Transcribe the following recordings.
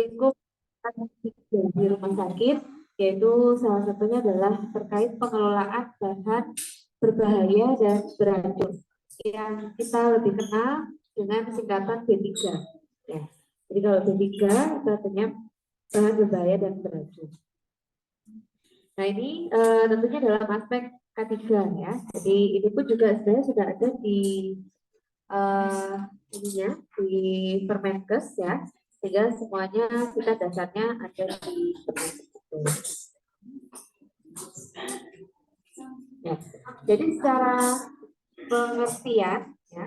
lingkup di rumah sakit, yaitu salah satunya adalah terkait pengelolaan bahan berbahaya dan beracun yang kita lebih kenal dengan singkatan B3. Ya. Jadi kalau B3 itu artinya bahan berbahaya dan beracun. Nah ini tentunya dalam aspek K3 ya. Jadi ini pun juga sebenarnya sudah ada di uh, ininya di Permenkes ya, sehingga semuanya kita dasarnya ada di Permenkes. Ya. Jadi secara pengertian ya,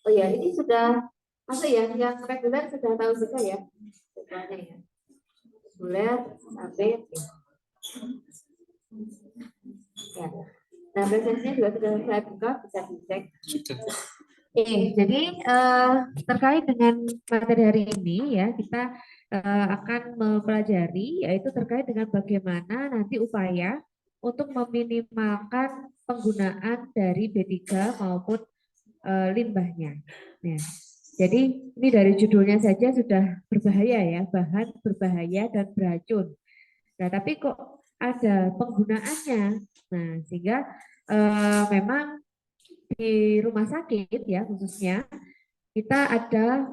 oh ya ini sudah masuk ya, yang reguler sudah tahu juga ya semuanya ya, reguler sampai ya. Nah presentasinya juga sudah saya buka, bisa dicek. Jadi terkait dengan materi hari ini ya, kita akan mempelajari yaitu terkait dengan bagaimana nanti upaya untuk meminimalkan penggunaan dari B3 maupun limbahnya. Nah, jadi ini dari judulnya saja sudah berbahaya ya, bahan berbahaya dan beracun. Nah, tapi kok ada penggunaannya. Nah, sehingga memang di rumah sakit ya khususnya kita ada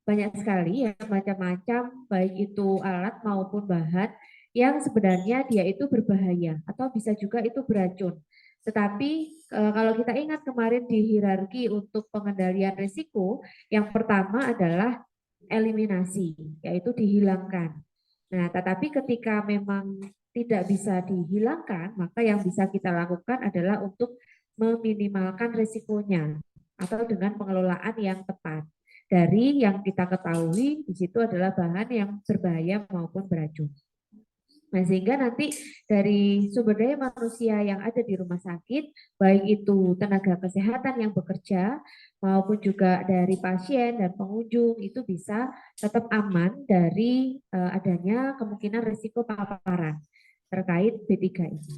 banyak sekali ya macam-macam baik itu alat maupun bahan yang sebenarnya dia itu berbahaya atau bisa juga itu beracun. Tetapi kalau kita ingat kemarin di hierarki untuk pengendalian risiko, yang pertama adalah eliminasi, yaitu dihilangkan. Nah, tetapi ketika memang tidak bisa dihilangkan, maka yang bisa kita lakukan adalah untuk meminimalkan risikonya atau dengan pengelolaan yang tepat. Dari yang kita ketahui di situ adalah bahan yang berbahaya maupun beracun. Nah, sehingga nanti dari sumber daya manusia yang ada di rumah sakit, baik itu tenaga kesehatan yang bekerja, maupun juga dari pasien dan pengunjung, itu bisa tetap aman dari adanya kemungkinan risiko paparan terkait B3 ini.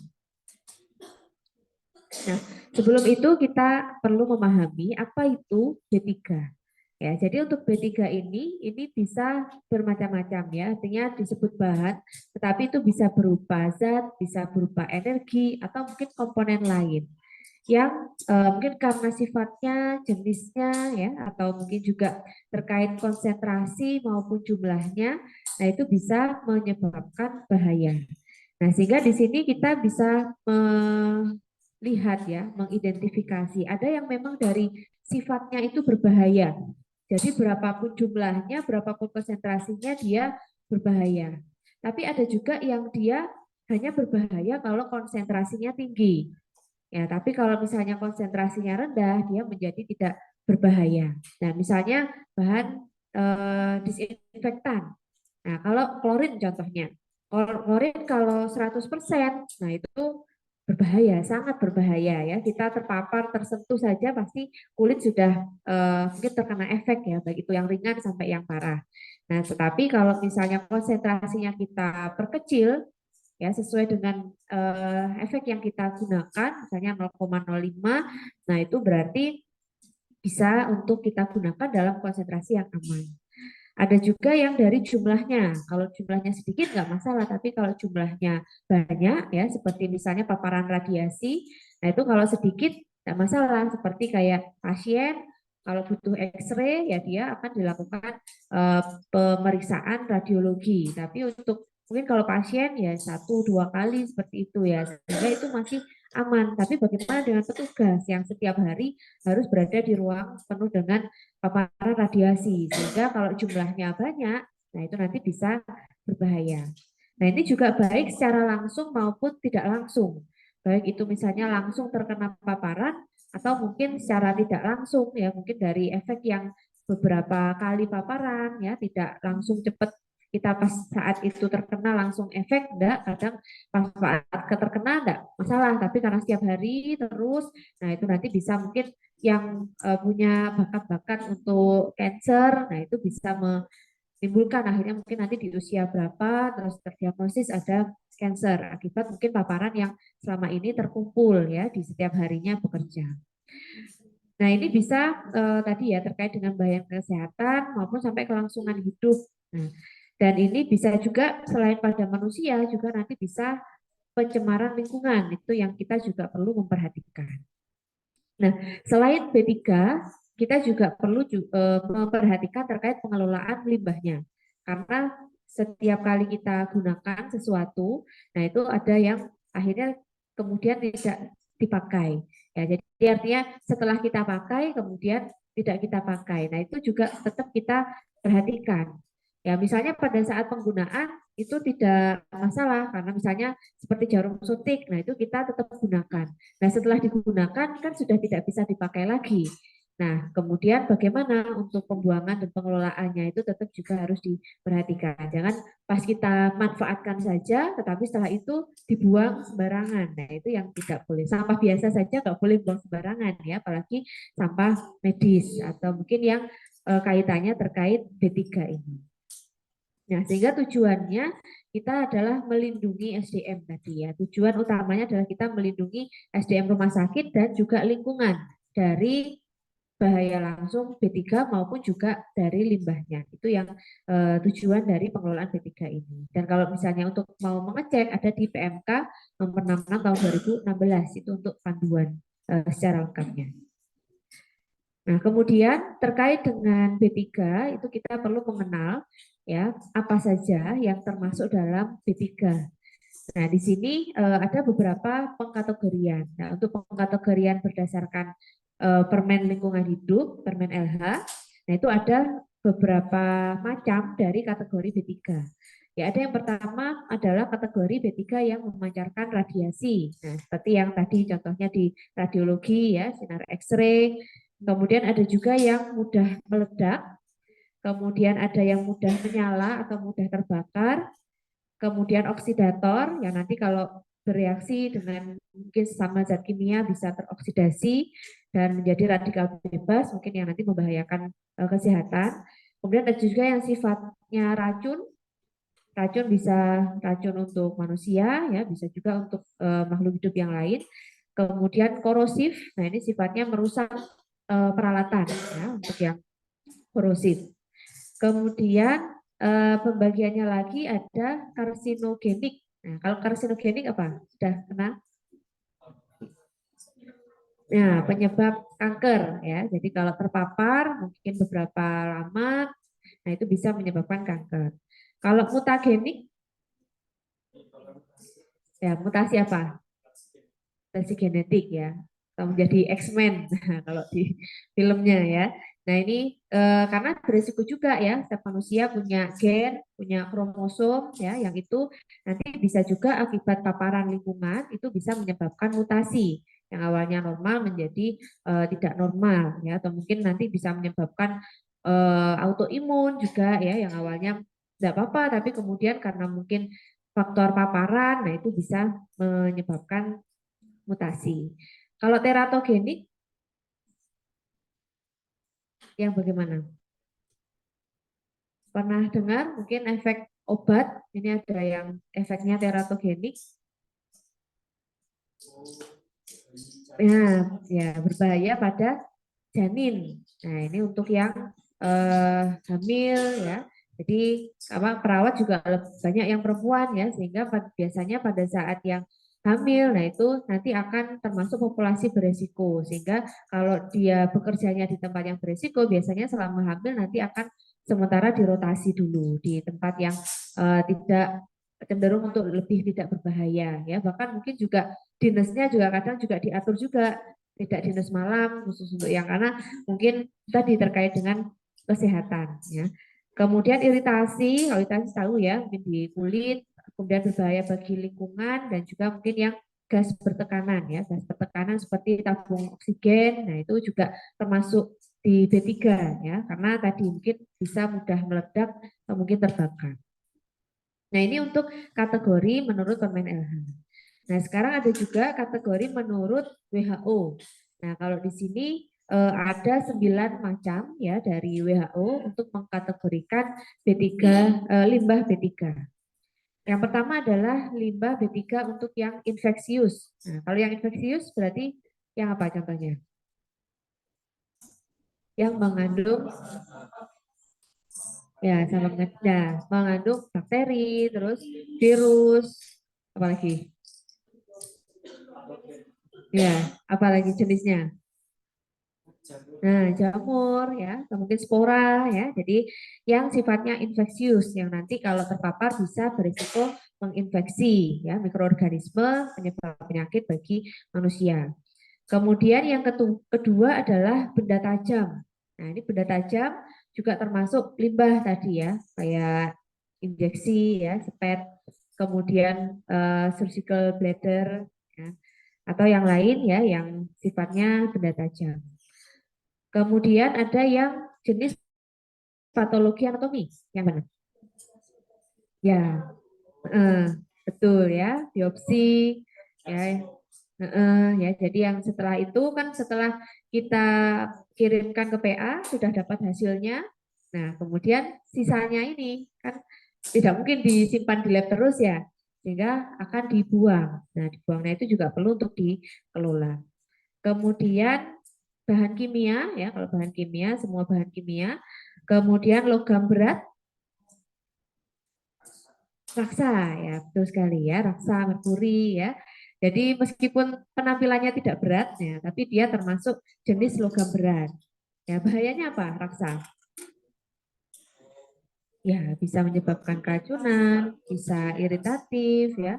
Nah, sebelum itu kita perlu memahami apa itu B3. Ya, jadi untuk B3 ini bisa bermacam-macam ya, artinya disebut bahan, tetapi itu bisa berupa zat, bisa berupa energi, atau mungkin komponen lain yang mungkin karena sifatnya, jenisnya ya, atau mungkin juga terkait konsentrasi maupun jumlahnya, nah itu bisa menyebabkan bahaya. Nah, sehingga di sini kita bisa melihat ya, mengidentifikasi. Ada yang memang dari sifatnya itu berbahaya. Jadi berapapun jumlahnya, berapapun konsentrasinya dia berbahaya. Tapi ada juga yang dia hanya berbahaya kalau konsentrasinya tinggi. Ya, tapi kalau misalnya konsentrasinya rendah, dia menjadi tidak berbahaya. Nah, misalnya bahan disinfektan. Nah, kalau klorin contohnya. Klorin kalau 100%, nah itu berbahaya, sangat berbahaya ya. Kita terpapar, tersentuh saja pasti kulit sudah mungkin terkena efek ya, baik itu yang ringan sampai yang parah. Nah, tetapi kalau misalnya konsentrasinya kita perkecil, ya sesuai dengan efek yang kita gunakan, misalnya 0,05, nah itu berarti bisa untuk kita gunakan dalam konsentrasi yang aman. Ada juga yang dari jumlahnya. Kalau jumlahnya sedikit nggak masalah, tapi kalau jumlahnya banyak ya, seperti misalnya paparan radiasi, nah itu kalau sedikit nggak masalah. Seperti kayak pasien kalau butuh X-ray ya dia akan dilakukan pemeriksaan radiologi. Tapi untuk mungkin kalau pasien ya 1-2 kali seperti itu ya, sehingga itu masih aman. Tapi bagaimana dengan petugas yang setiap hari harus berada di ruang penuh dengan paparan radiasi, sehingga kalau jumlahnya banyak, nah itu nanti bisa berbahaya. Nah ini juga baik secara langsung maupun tidak langsung, baik itu misalnya langsung terkena paparan atau mungkin secara tidak langsung ya, mungkin dari efek yang beberapa kali paparan ya, tidak langsung cepat kita pas saat itu terkena langsung efek, enggak, kadang pas saat terkena enggak masalah, tapi karena setiap hari terus, nah itu nanti bisa mungkin yang punya bakat-bakat untuk cancer, nah itu bisa menimbulkan akhirnya mungkin nanti di usia berapa terus terdiagnosis ada cancer akibat mungkin paparan yang selama ini terkumpul ya di setiap harinya bekerja. Nah ini bisa tadi ya terkait dengan bahaya kesehatan maupun sampai kelangsungan hidup. Nah, Dan ini bisa juga selain pada manusia juga nanti bisa pencemaran lingkungan, itu yang kita juga perlu memperhatikan. Nah, selain B3, kita juga perlu memperhatikan terkait pengelolaan limbahnya. Karena setiap kali kita gunakan sesuatu, nah itu ada yang akhirnya kemudian tidak dipakai. Ya, jadi artinya setelah kita pakai, kemudian tidak kita pakai. Nah, itu juga tetap kita perhatikan. Ya, misalnya pada saat penggunaan itu tidak masalah karena misalnya seperti jarum suntik, nah itu kita tetap gunakan. Nah, setelah digunakan kan sudah tidak bisa dipakai lagi. Nah, kemudian bagaimana untuk pembuangan dan pengelolaannya itu tetap juga harus diperhatikan. Jangan pas kita manfaatkan saja, tetapi setelah itu dibuang sembarangan. Nah, itu yang tidak boleh. Sampah biasa saja nggak boleh buang sembarangan ya, apalagi sampah medis atau mungkin yang kaitannya terkait B3 ini. Nah, sehingga tujuannya kita adalah melindungi SDM tadi ya. Tujuan utamanya adalah kita melindungi SDM rumah sakit dan juga lingkungan dari bahaya langsung B3 maupun juga dari limbahnya. Itu yang tujuan dari pengelolaan B3 ini. Dan kalau misalnya untuk mau mengecek ada di PMK nomor 66 tahun 2016 itu untuk panduan secara lengkapnya. Nah, kemudian terkait dengan B3 itu kita perlu mengenal ya apa saja yang termasuk dalam B3. Nah, di sini ada beberapa pengkategorian. Nah, untuk pengkategorian berdasarkan Permen Lingkungan Hidup, Permen LH, nah itu ada beberapa macam dari kategori B3. Ya, ada yang pertama adalah kategori B3 yang memancarkan radiasi. Nah, seperti yang tadi contohnya di radiologi ya, sinar X-ray. Kemudian ada juga yang mudah meledak, kemudian ada yang mudah menyala atau mudah terbakar, kemudian oksidator yang nanti kalau bereaksi dengan mungkin sama zat kimia bisa teroksidasi dan menjadi radikal bebas mungkin yang nanti membahayakan kesehatan. Kemudian ada juga yang sifatnya racun. Racun bisa racun untuk manusia ya, bisa juga untuk makhluk hidup yang lain. Kemudian korosif. Nah, ini sifatnya merusak peralatan ya untuk yang korosif. Kemudian pembagiannya lagi ada karsinogenik. Nah, kalau karsinogenik apa? Sudah kenal? Nah, penyebab kanker ya. Jadi kalau terpapar mungkin beberapa lama, nah itu bisa menyebabkan kanker. Kalau mutagenik, ya mutasi apa? Mutasi genetik ya. Atau menjadi X-Men kalau di filmnya ya. Nah ini karena berisiko juga ya, setiap manusia punya gen, punya kromosom ya, yang itu nanti bisa juga akibat paparan lingkungan itu bisa menyebabkan mutasi yang awalnya normal menjadi tidak normal ya, atau mungkin nanti bisa menyebabkan autoimun juga ya, yang awalnya tidak apa-apa, tapi kemudian karena mungkin faktor paparan, nah itu bisa menyebabkan mutasi. Kalau teratogenik yang bagaimana? Pernah dengar mungkin efek obat, ini ada yang efeknya teratogenik. Nah, ya berbahaya pada janin. Nah, ini untuk yang hamil ya. Jadi apa perawat juga banyak yang perempuan ya, sehingga biasanya pada saat yang hamil, nah itu nanti akan termasuk populasi beresiko. Sehingga kalau dia bekerjanya di tempat yang beresiko, biasanya selama hamil nanti akan sementara dirotasi dulu di tempat yang tidak cenderung untuk lebih tidak berbahaya ya. Bahkan mungkin juga dinasnya juga kadang juga diatur juga tidak dinas malam khusus untuk yang karena mungkin tadi terkait dengan kesehatan ya. Kemudian iritasi, kalau iritasi tahu ya, mungkin di kulit, kemudian berbahaya bagi lingkungan dan juga mungkin yang gas bertekanan ya, gas bertekanan seperti tabung oksigen. Nah, itu juga termasuk di B3 ya, karena tadi mungkin bisa mudah meledak atau mungkin terbakar. Nah, ini untuk kategori menurut Permen LH. Nah, sekarang ada juga kategori menurut WHO. Nah, kalau di sini ada 9 macam ya dari WHO untuk mengkategorikan B3 limbah B3. Yang pertama adalah limbah B3 untuk yang infeksius. Nah, kalau yang infeksius berarti yang apa contohnya? Yang mengandung Ya, sama ya, mengandung bakteri, terus virus, apalagi? Ya, apalagi jenisnya? Nah, jamur ya, atau mungkin spora ya. Jadi yang sifatnya infeksius yang nanti kalau terpapar bisa berisiko menginfeksi ya mikroorganisme penyebab penyakit bagi manusia. Kemudian yang kedua adalah benda tajam. Nah, ini benda tajam juga termasuk limbah tadi ya, kayak injeksi ya, sepet, kemudian surgical bladder ya, atau yang lain ya yang sifatnya benda tajam. Kemudian ada yang jenis patologi anatomi, yang mana? Ya, eh, betul ya, biopsi, ya, ya. Jadi yang setelah itu kan setelah kita kirimkan ke PA sudah dapat hasilnya. Nah, kemudian sisanya ini kan tidak mungkin disimpan di lab terus ya, sehingga akan dibuang. Nah, dibuangnya itu juga perlu untuk dikelola. Kemudian bahan kimia ya, kalau bahan kimia semua bahan kimia. Kemudian logam berat, raksa ya, betul sekali ya, raksa merkuri ya. Jadi meskipun penampilannya tidak berat ya, tapi dia termasuk jenis logam berat. Ya, bahayanya apa? Raksa. Ya, bisa menyebabkan keracunan, bisa iritatif ya.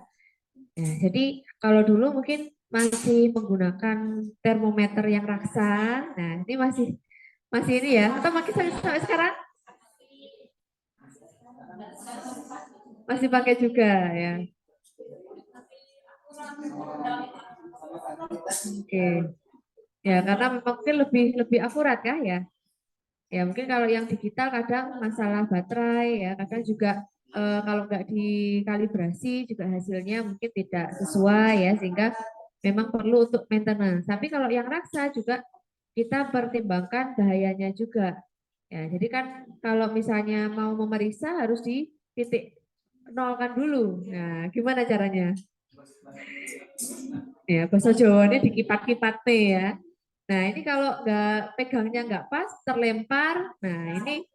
Ya, jadi kalau dulu mungkin masih menggunakan termometer yang raksa. Nah, ini masih masih ini ya, atau makin sampai sekarang masih pakai juga ya. Oke. Ya, karena memang mungkin lebih lebih akurat kah ya. Ya, mungkin kalau yang digital kadang masalah baterai ya, kadang juga kalau nggak dikalibrasi juga hasilnya mungkin tidak sesuai ya, sehingga memang perlu untuk maintenance. Tapi kalau yang raksa juga kita pertimbangkan bahayanya juga. Ya, jadi kan kalau misalnya mau memeriksa harus di titik nolkan dulu. Nah, gimana caranya? Ya, bahasa Jawanya dikipat-kipat nih ya. Nah, ini kalau nggak pegangnya nggak pas, terlempar. Nah, ini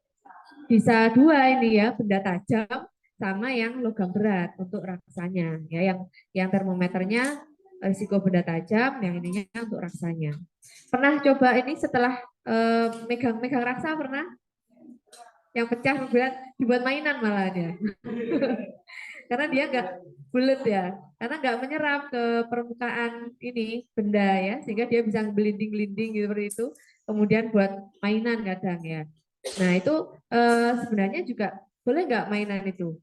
bisa dua ini ya, benda tajam sama yang logam berat untuk raksanya. Ya, yang termometernya risiko benda tajam, yang ininya untuk raksanya. Pernah coba ini setelah megang-megang raksa pernah? Yang pecah berat dibuat mainan malah dia. Karena dia nggak bulat ya, karena nggak menyerap ke permukaan ini benda ya, sehingga dia bisa gelinding-gelinding gitu, seperti itu. Kemudian buat mainan kadang ya. Nah itu sebenarnya juga boleh nggak mainan itu?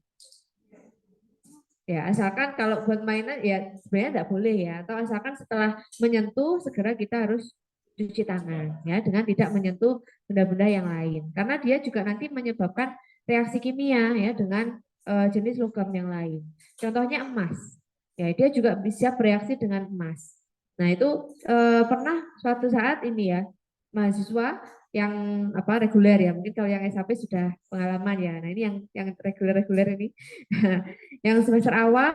Ya asalkan kalau buat mainan ya sebenarnya nggak boleh ya. Atau asalkan setelah menyentuh segera kita harus cuci tangan ya dengan tidak menyentuh benda-benda yang lain. Karena dia juga nanti menyebabkan reaksi kimia ya dengan jenis logam yang lain. Contohnya emas. Ya dia juga bisa bereaksi dengan emas. Nah itu pernah suatu saat ini ya mahasiswa yang apa reguler ya, mungkin kalau yang SAP sudah pengalaman ya. Nah ini yang reguler-reguler ini yang semester awal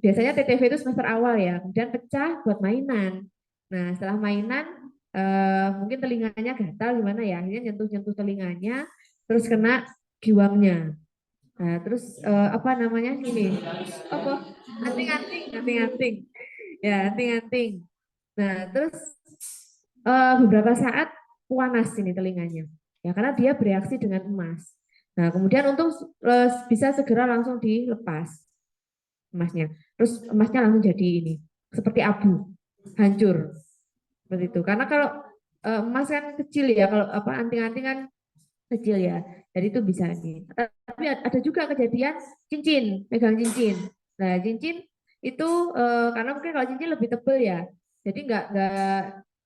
biasanya TTV itu semester awal ya, kemudian pecah buat mainan. Nah setelah mainan mungkin telinganya gatal gimana ya, akhirnya nyentuh-nyentuh telinganya, terus kena giwangnya. Nah terus apa namanya ini? Apa? Anting-anting, anting-anting. Ya anting-anting. Nah terus beberapa saat panas ini telinganya. Ya karena dia bereaksi dengan emas. Nah kemudian untuk bisa segera langsung dilepas emasnya. Terus emasnya langsung jadi ini seperti abu, hancur seperti itu. Karena kalau emas kan kecil ya, kalau apa anting-anting kan kecil ya, jadi itu bisa ini. Tapi ada juga kejadian cincin, pegang cincin. Nah cincin itu karena mungkin kalau cincin lebih tebal ya, jadi nggak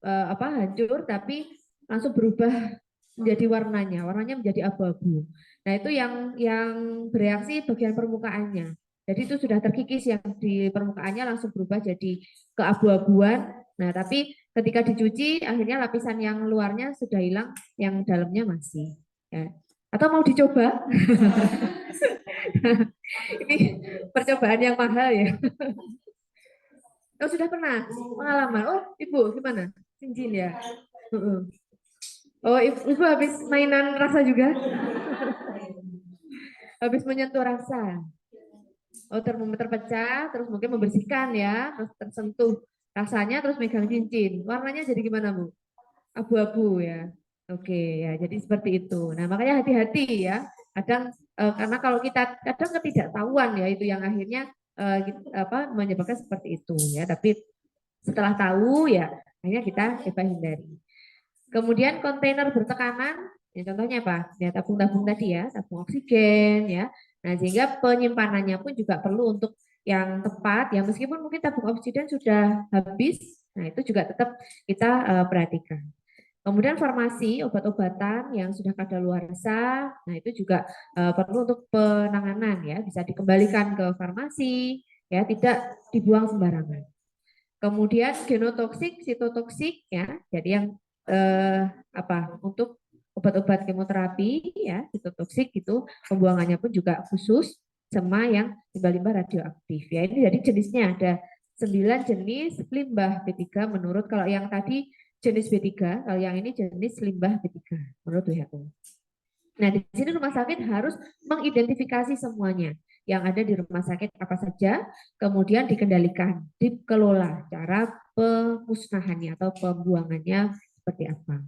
apa hancur, tapi langsung berubah menjadi warnanya menjadi abu-abu. Nah itu yang bereaksi bagian permukaannya. Jadi itu sudah terkikis yang di permukaannya langsung berubah jadi keabu-abuan. Nah tapi ketika dicuci akhirnya lapisan yang luarnya sudah hilang, yang dalamnya masih. Ya. Atau mau dicoba? Ini percobaan yang mahal ya. Oh sudah pernah pengalaman. Oh ibu gimana? Cincin ya. Oh, ibu habis mainan rasa juga? Habis menyentuh rasa. Oh, termometer pecah, terus mungkin membersihkan ya, terus tersentuh rasanya, terus megang cincin. Warnanya jadi gimana, Bu? Abu-abu ya. Oke ya, jadi seperti itu. Nah, makanya hati-hati ya. Kadang karena kalau kita kadang ketidaktahuan ya itu yang akhirnya menyebabkan seperti itu ya. Tapi setelah tahu ya, akhirnya kita coba hindari. Kemudian kontainer bertekanan, ya contohnya apa? Ya tabung-tabung tadi ya, tabung oksigen ya. Nah, sehingga penyimpanannya pun juga perlu untuk yang tepat ya, meskipun mungkin tabung oksigen sudah habis, nah itu juga tetap kita perhatikan. Kemudian farmasi, obat-obatan yang sudah kadaluarsa, nah itu juga perlu untuk penanganan ya, bisa dikembalikan ke farmasi ya, tidak dibuang sembarangan. Kemudian genotoksik, sitotoksik ya. Jadi yang untuk obat-obat kemoterapi ya, sitotoksik itu pembuangannya pun juga khusus sama yang limbah-limbah radioaktif ya. Ini jadi jenisnya ada 9 jenis limbah B3 menurut kalau yang tadi jenis B3, kalau yang ini jenis limbah B3 menurut WHO. Nah, di sini rumah sakit harus mengidentifikasi semuanya yang ada di rumah sakit apa saja, kemudian dikendalikan, dikelola cara pemusnahannya atau pembuangannya seperti apa.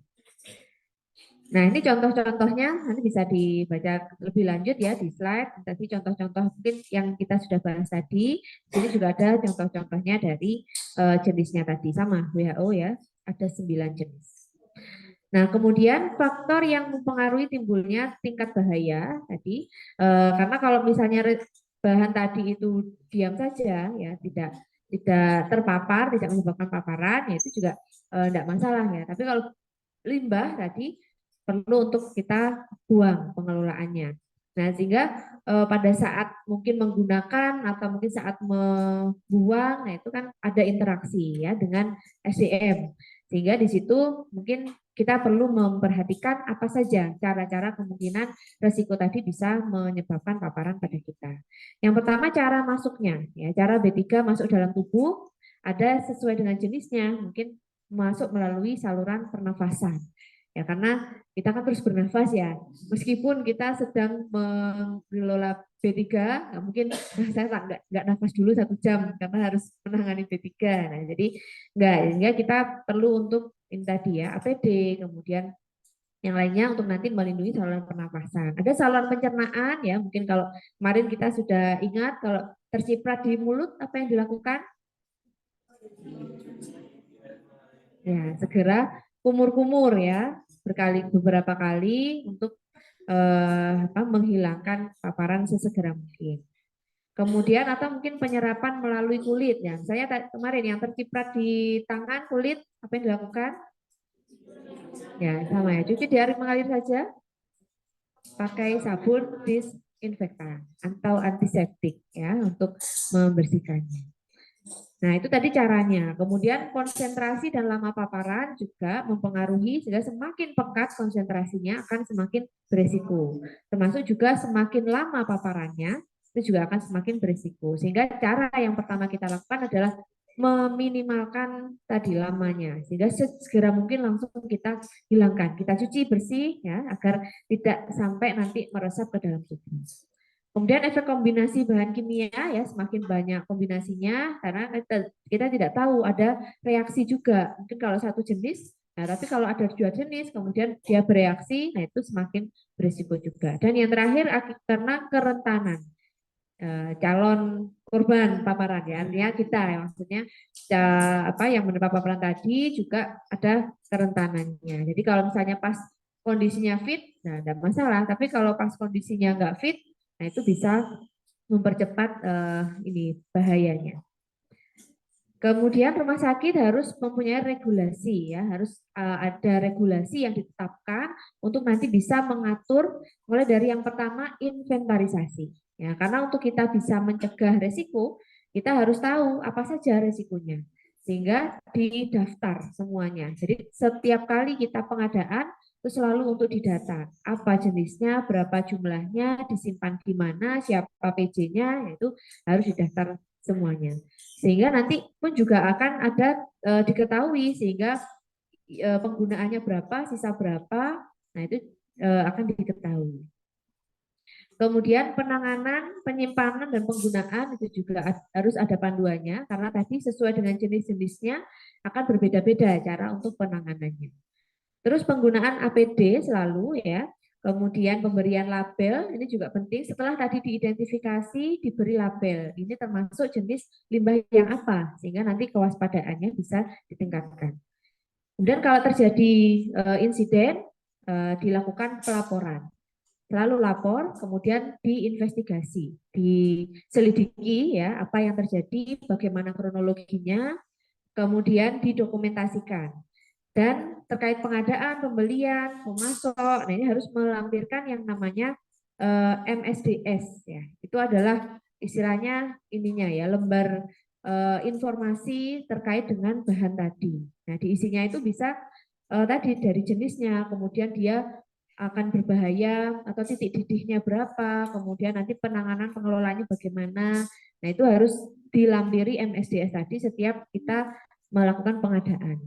Nah, ini contoh-contohnya nanti bisa dibaca lebih lanjut ya di slide. Tadi contoh-contoh mungkin yang kita sudah bahas tadi. Sini juga ada contoh-contohnya dari jenisnya tadi sama WHO ya, ada 9 jenis. Nah, kemudian faktor yang mempengaruhi timbulnya tingkat bahaya tadi, karena kalau misalnya bahan tadi itu diam saja, ya tidak terpapar, tidak menyebabkan paparan, ya itu juga tidak masalah ya. Tapi kalau limbah tadi perlu untuk kita buang pengelolaannya. Nah, sehingga pada saat mungkin menggunakan atau mungkin saat membuang, nah itu kan ada interaksi ya dengan SDM. Sehingga di situ mungkin kita perlu memperhatikan apa saja cara-cara kemungkinan resiko tadi bisa menyebabkan paparan pada kita. Yang pertama cara masuknya, ya cara B3 masuk dalam tubuh ada sesuai dengan jenisnya, mungkin masuk melalui saluran pernafasan. Ya karena kita kan terus bernafas ya, meskipun kita sedang mengelola B3, mungkin saya nggak nafas dulu 1 jam karena harus menangani B3. Nah jadi sehingga kita perlu untuk ini tadi ya APD, kemudian yang lainnya untuk nanti melindungi saluran pernapasan. Ada saluran pencernaan ya, mungkin kalau kemarin kita sudah ingat kalau terciprat di mulut apa yang dilakukan? Ya, segera kumur-kumur ya, beberapa kali untuk menghilangkan paparan sesegera mungkin. Kemudian atau mungkin penyerapan melalui kulit ya. Saya kemarin yang terciprat di tangan kulit apa yang dilakukan? Ya, sama ya. Cuci di air mengalir saja, pakai sabun disinfektan atau antiseptik ya untuk membersihkannya. Nah, itu tadi caranya. Kemudian konsentrasi dan lama paparan juga mempengaruhi sehingga semakin pekat konsentrasinya akan semakin beresiko. Termasuk juga semakin lama paparannya itu juga akan semakin beresiko. Sehingga cara yang pertama kita lakukan adalah meminimalkan tadi lamanya sehingga segera mungkin langsung kita hilangkan. Kita cuci bersih ya agar tidak sampai nanti meresap ke dalam tubuh. Kemudian efek kombinasi bahan kimia ya semakin banyak kombinasinya karena kita tidak tahu ada reaksi juga. Mungkin kalau satu jenis, nah tapi kalau ada 2 jenis kemudian dia bereaksi, nah itu semakin berisiko juga. Dan yang terakhir karena kerentanan calon korban paparan ya artinya kita ya maksudnya yang menerima paparan tadi juga ada kerentanannya. Jadi kalau misalnya pas kondisinya fit, nah ada masalah. Tapi kalau pas kondisinya nggak fit, nah itu bisa mempercepat ini bahayanya. Kemudian rumah sakit harus mempunyai regulasi ya, harus ada regulasi yang ditetapkan untuk nanti bisa mengatur mulai dari yang pertama inventarisasi. Ya, karena untuk kita bisa mencegah resiko, kita harus tahu apa saja resikonya. Sehingga didaftar semuanya. Jadi setiap kali kita pengadaan itu selalu untuk didata. Apa jenisnya, berapa jumlahnya, disimpan di mana, siapa PJ-nya, itu harus didaftar semuanya. Sehingga nanti pun juga akan ada diketahui sehingga penggunaannya berapa, sisa berapa, nah itu akan diketahui. Kemudian penanganan, penyimpanan, dan penggunaan itu juga harus ada panduannya, karena tadi sesuai dengan jenis-jenisnya akan berbeda-beda cara untuk penanganannya. Terus penggunaan APD selalu ya, kemudian pemberian label, ini juga penting. Setelah tadi diidentifikasi, diberi label. Ini termasuk jenis limbah yang apa, sehingga nanti kewaspadaannya bisa ditingkatkan. Kemudian kalau terjadi insiden, dilakukan pelaporan. Selalu lapor, kemudian diinvestigasi, diselidiki ya apa yang terjadi, bagaimana kronologinya, kemudian didokumentasikan. Dan terkait pengadaan, pembelian, pemasok, nah ini harus melampirkan yang namanya MSDS ya. Itu adalah istilahnya ininya ya, lembar informasi terkait dengan bahan tadi. Nah, diisinya itu bisa tadi dari jenisnya, kemudian dia akan berbahaya atau titik didihnya berapa, kemudian nanti penanganan pengelolaannya bagaimana. Nah, itu harus dilampiri MSDS tadi setiap kita melakukan pengadaan.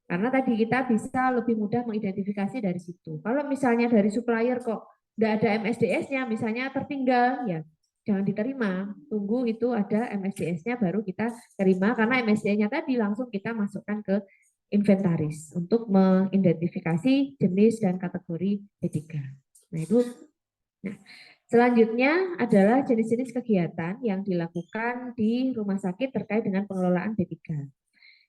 Karena tadi kita bisa lebih mudah mengidentifikasi dari situ. Kalau misalnya dari supplier kok tidak ada MSDS-nya, misalnya tertinggal, ya jangan diterima. Tunggu itu ada MSDS-nya baru kita terima, karena MSDS-nya tadi langsung kita masukkan ke inventaris untuk mengidentifikasi jenis dan kategori B3. Nah itu. Nah, selanjutnya adalah jenis-jenis kegiatan yang dilakukan di rumah sakit terkait dengan pengelolaan B3.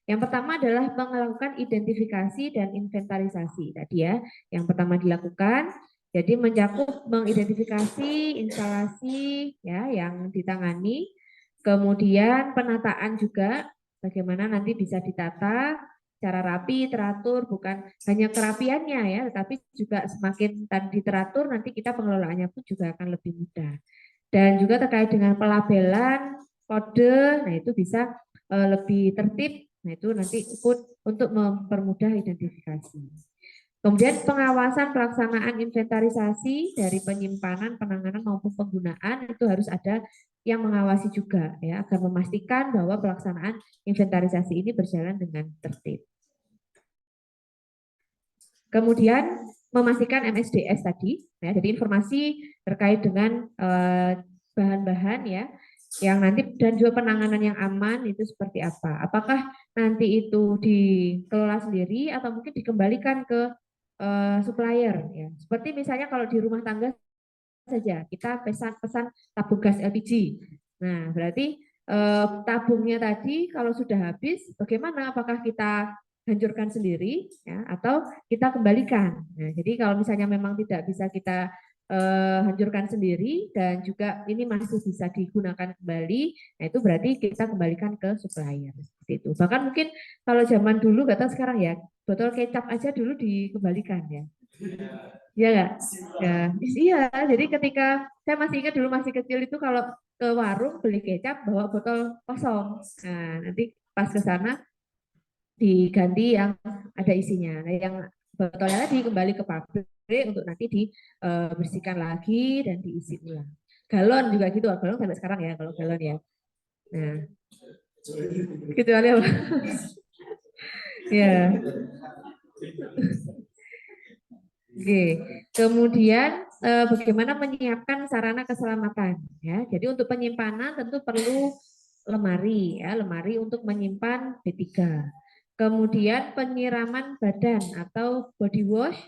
Yang pertama adalah melakukan identifikasi dan inventarisasi. Tadi ya, yang pertama dilakukan, jadi mencakup mengidentifikasi instalasi ya yang ditangani, kemudian penataan juga, bagaimana nanti bisa ditata secara rapi, teratur, bukan hanya kerapiannya ya, tetapi juga semakin tadi teratur, nanti kita pengelolaannya pun juga akan lebih mudah. Dan juga terkait dengan pelabelan, kode, nah itu bisa lebih tertib. Nah, itu nanti ikut untuk mempermudah identifikasi. Kemudian pengawasan pelaksanaan inventarisasi dari penyimpanan, penanganan maupun penggunaan itu harus ada yang mengawasi juga ya agar memastikan bahwa pelaksanaan inventarisasi ini berjalan dengan tertib. Kemudian memastikan MSDS tadi, ya, jadi informasi terkait dengan bahan-bahan ya yang nanti dan juga penanganan yang aman itu seperti apa. Apakah nanti itu dikelola sendiri atau mungkin dikembalikan ke supplier ya. Seperti misalnya kalau di rumah tangga saja kita pesan tabung gas LPG. Nah, berarti tabungnya tadi kalau sudah habis bagaimana, apakah kita hancurkan sendiri ya atau kita kembalikan. Nah, jadi kalau misalnya memang tidak bisa kita hancurkan sendiri dan juga ini masih bisa digunakan kembali, nah itu berarti kita kembalikan ke supplier seperti itu. Bahkan mungkin kalau zaman dulu nggak tahu sekarang ya, botol kecap aja dulu dikembalikan ya. Iya nggak? Ya, iya. Jadi ketika saya masih ingat dulu masih kecil itu kalau ke warung beli kecap bawa botol kosong. Nah, nanti pas ke sana diganti yang ada isinya. Nah, yang botolnya tadi kembali ke pabrik untuk nanti dibersihkan lagi dan diisi ulang. Galon juga gitu, galon sampai sekarang ya kalau galon ya. Nah, gitu kali ya. Ya. Oke, kemudian bagaimana menyiapkan sarana keselamatan ya. Jadi untuk penyimpanan tentu perlu lemari ya, lemari untuk menyimpan B3. Kemudian penyiraman badan atau body wash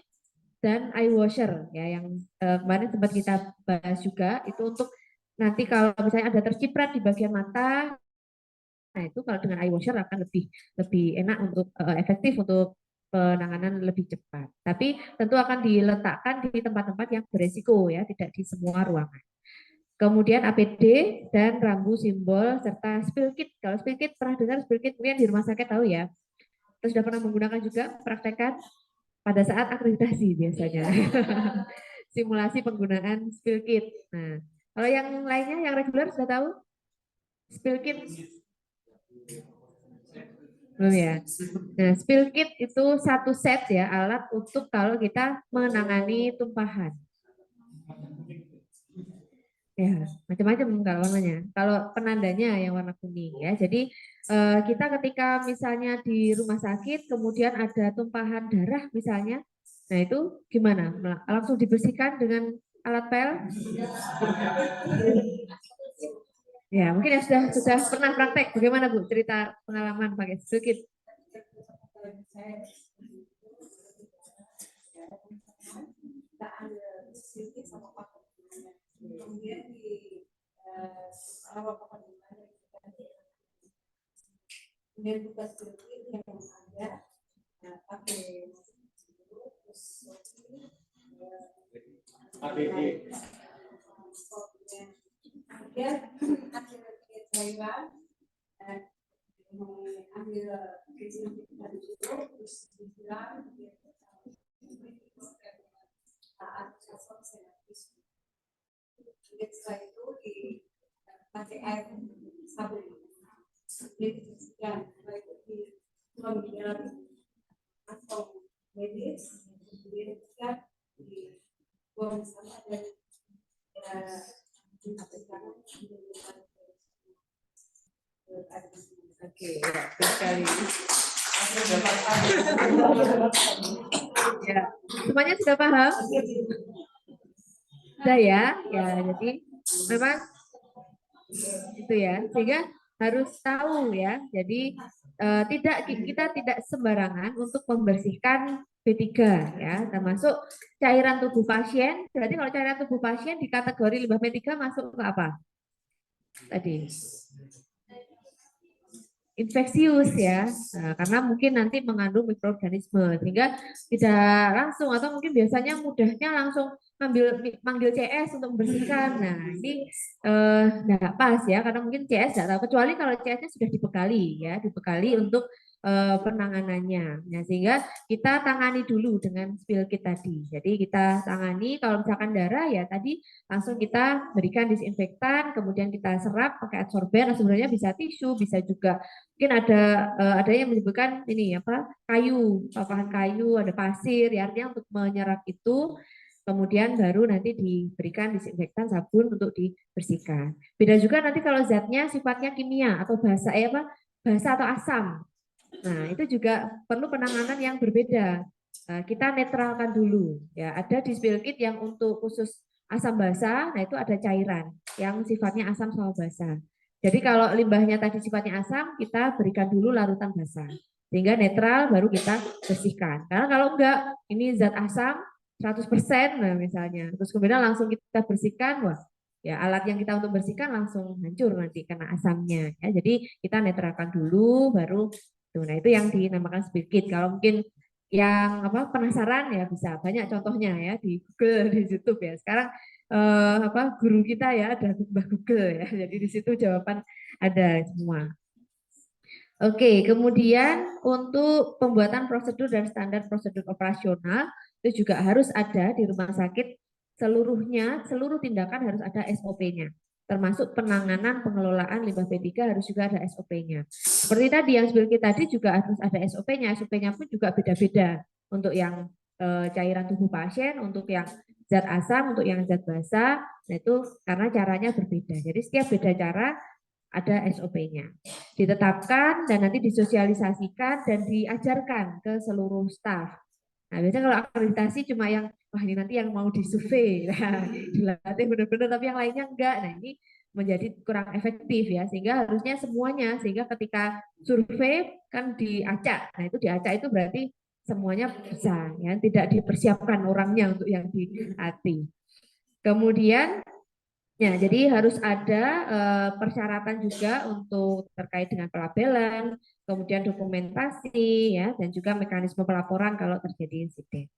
dan eye washer ya yang kemarin sempat kita bahas juga itu untuk nanti kalau misalnya ada terciprat di bagian mata. Nah, itu kalau dengan eye washer akan lebih lebih enak untuk efektif untuk penanganan lebih cepat. Tapi tentu akan diletakkan di tempat-tempat yang beresiko ya, tidak di semua ruangan. Kemudian APD dan rambu simbol serta spill kit. Kalau spill kit pernah dengar spill kit mungkin di rumah sakit tahu ya. Terus sudah pernah menggunakan juga praktekkan pada saat akreditasi biasanya. Simulasi penggunaan spill kit. Nah, kalau yang lainnya yang reguler sudah tahu spill kit? Belum ya. Nah, spill kit itu satu set ya alat untuk kalau kita menangani tumpahan. Ya, macam-macam kalau warnanya. Kalau penandanya yang warna kuning ya. Jadi kita ketika misalnya di rumah sakit kemudian ada tumpahan darah misalnya, nah itu gimana? Langsung dibersihkan dengan alat pel? Ya, mungkin ya sudah pernah praktek. Bagaimana Bu cerita pengalaman pakai sedikit? Oke, ya, sekali. Ya, semuanya sudah paham? Sudah ya, ya. Jadi memang itu ya, sehingga harus tahu ya. Jadi tidak kita tidak sembarangan untuk membersihkan B3 ya, termasuk cairan tubuh pasien. Berarti kalau cairan tubuh pasien di kategori limbah B3 masuk ke apa? Tadi infeksius ya, nah, karena mungkin nanti mengandung mikroorganisme sehingga tidak langsung atau mungkin biasanya mudahnya langsung manggil CS untuk membersihkan. Nah ini nggak pas ya karena mungkin CS nggak tahu kecuali kalau CS-nya sudah dibekali ya, dibekali untuk penanganannya. Nah, sehingga kita tangani dulu dengan spill kit tadi. Jadi kita tangani kalau misalkan darah ya tadi langsung kita berikan disinfektan, kemudian kita serap pakai adsorben. Sebenarnya bisa tisu, bisa juga mungkin ada yang menyebutkan ini apa kayu, papahan kayu, ada pasir, ya artinya untuk menyerap itu. Kemudian baru nanti diberikan disinfektan sabun untuk dibersihkan. Beda juga nanti kalau zatnya sifatnya kimia atau basa apa basa atau asam. Nah, itu juga perlu penanganan yang berbeda. Kita netralkan dulu. Ya, ada di spill kit yang untuk khusus asam basa, nah itu ada cairan yang sifatnya asam sama basa. Jadi kalau limbahnya tadi sifatnya asam, kita berikan dulu larutan basa. Sehingga netral baru kita bersihkan. Karena kalau enggak, ini zat asam 100% nah misalnya. Terus kemudian langsung kita bersihkan, wah ya alat yang kita untuk bersihkan langsung hancur nanti karena asamnya. Ya, jadi kita netralkan dulu, baru tuh, nah itu yang dinamakan spill kit. Kalau mungkin yang apa penasaran ya bisa banyak contohnya ya di Google, di YouTube ya. Sekarang apa guru kita ya ada Mbah Google ya. Jadi di situ jawaban ada semua. Oke, kemudian untuk pembuatan prosedur dan standar prosedur operasional itu juga harus ada di rumah sakit seluruhnya, seluruh tindakan harus ada SOP-nya. Termasuk penanganan pengelolaan limbah B3 harus juga ada SOP-nya. Seperti tadi yang seperti tadi juga harus ada SOP-nya. SOP-nya pun juga beda-beda untuk yang cairan tubuh pasien, untuk yang zat asam, untuk yang zat basa. Nah itu karena caranya berbeda. Jadi setiap beda cara ada SOP-nya. Ditetapkan dan nanti disosialisasikan dan diajarkan ke seluruh staf. Nah, biasanya kalau akreditasi cuma yang, wah ini nanti yang mau disurvei, nah, dilatih benar-benar, tapi yang lainnya enggak. Nah, ini menjadi kurang efektif ya, sehingga harusnya semuanya, sehingga ketika survei kan diacak. Nah, itu diacak itu berarti semuanya bisa, ya, tidak dipersiapkan orangnya untuk yang dilatih. Kemudian ya, jadi harus ada persyaratan juga untuk terkait dengan pelabelan, kemudian dokumentasi, ya, dan juga mekanisme pelaporan kalau terjadi insiden.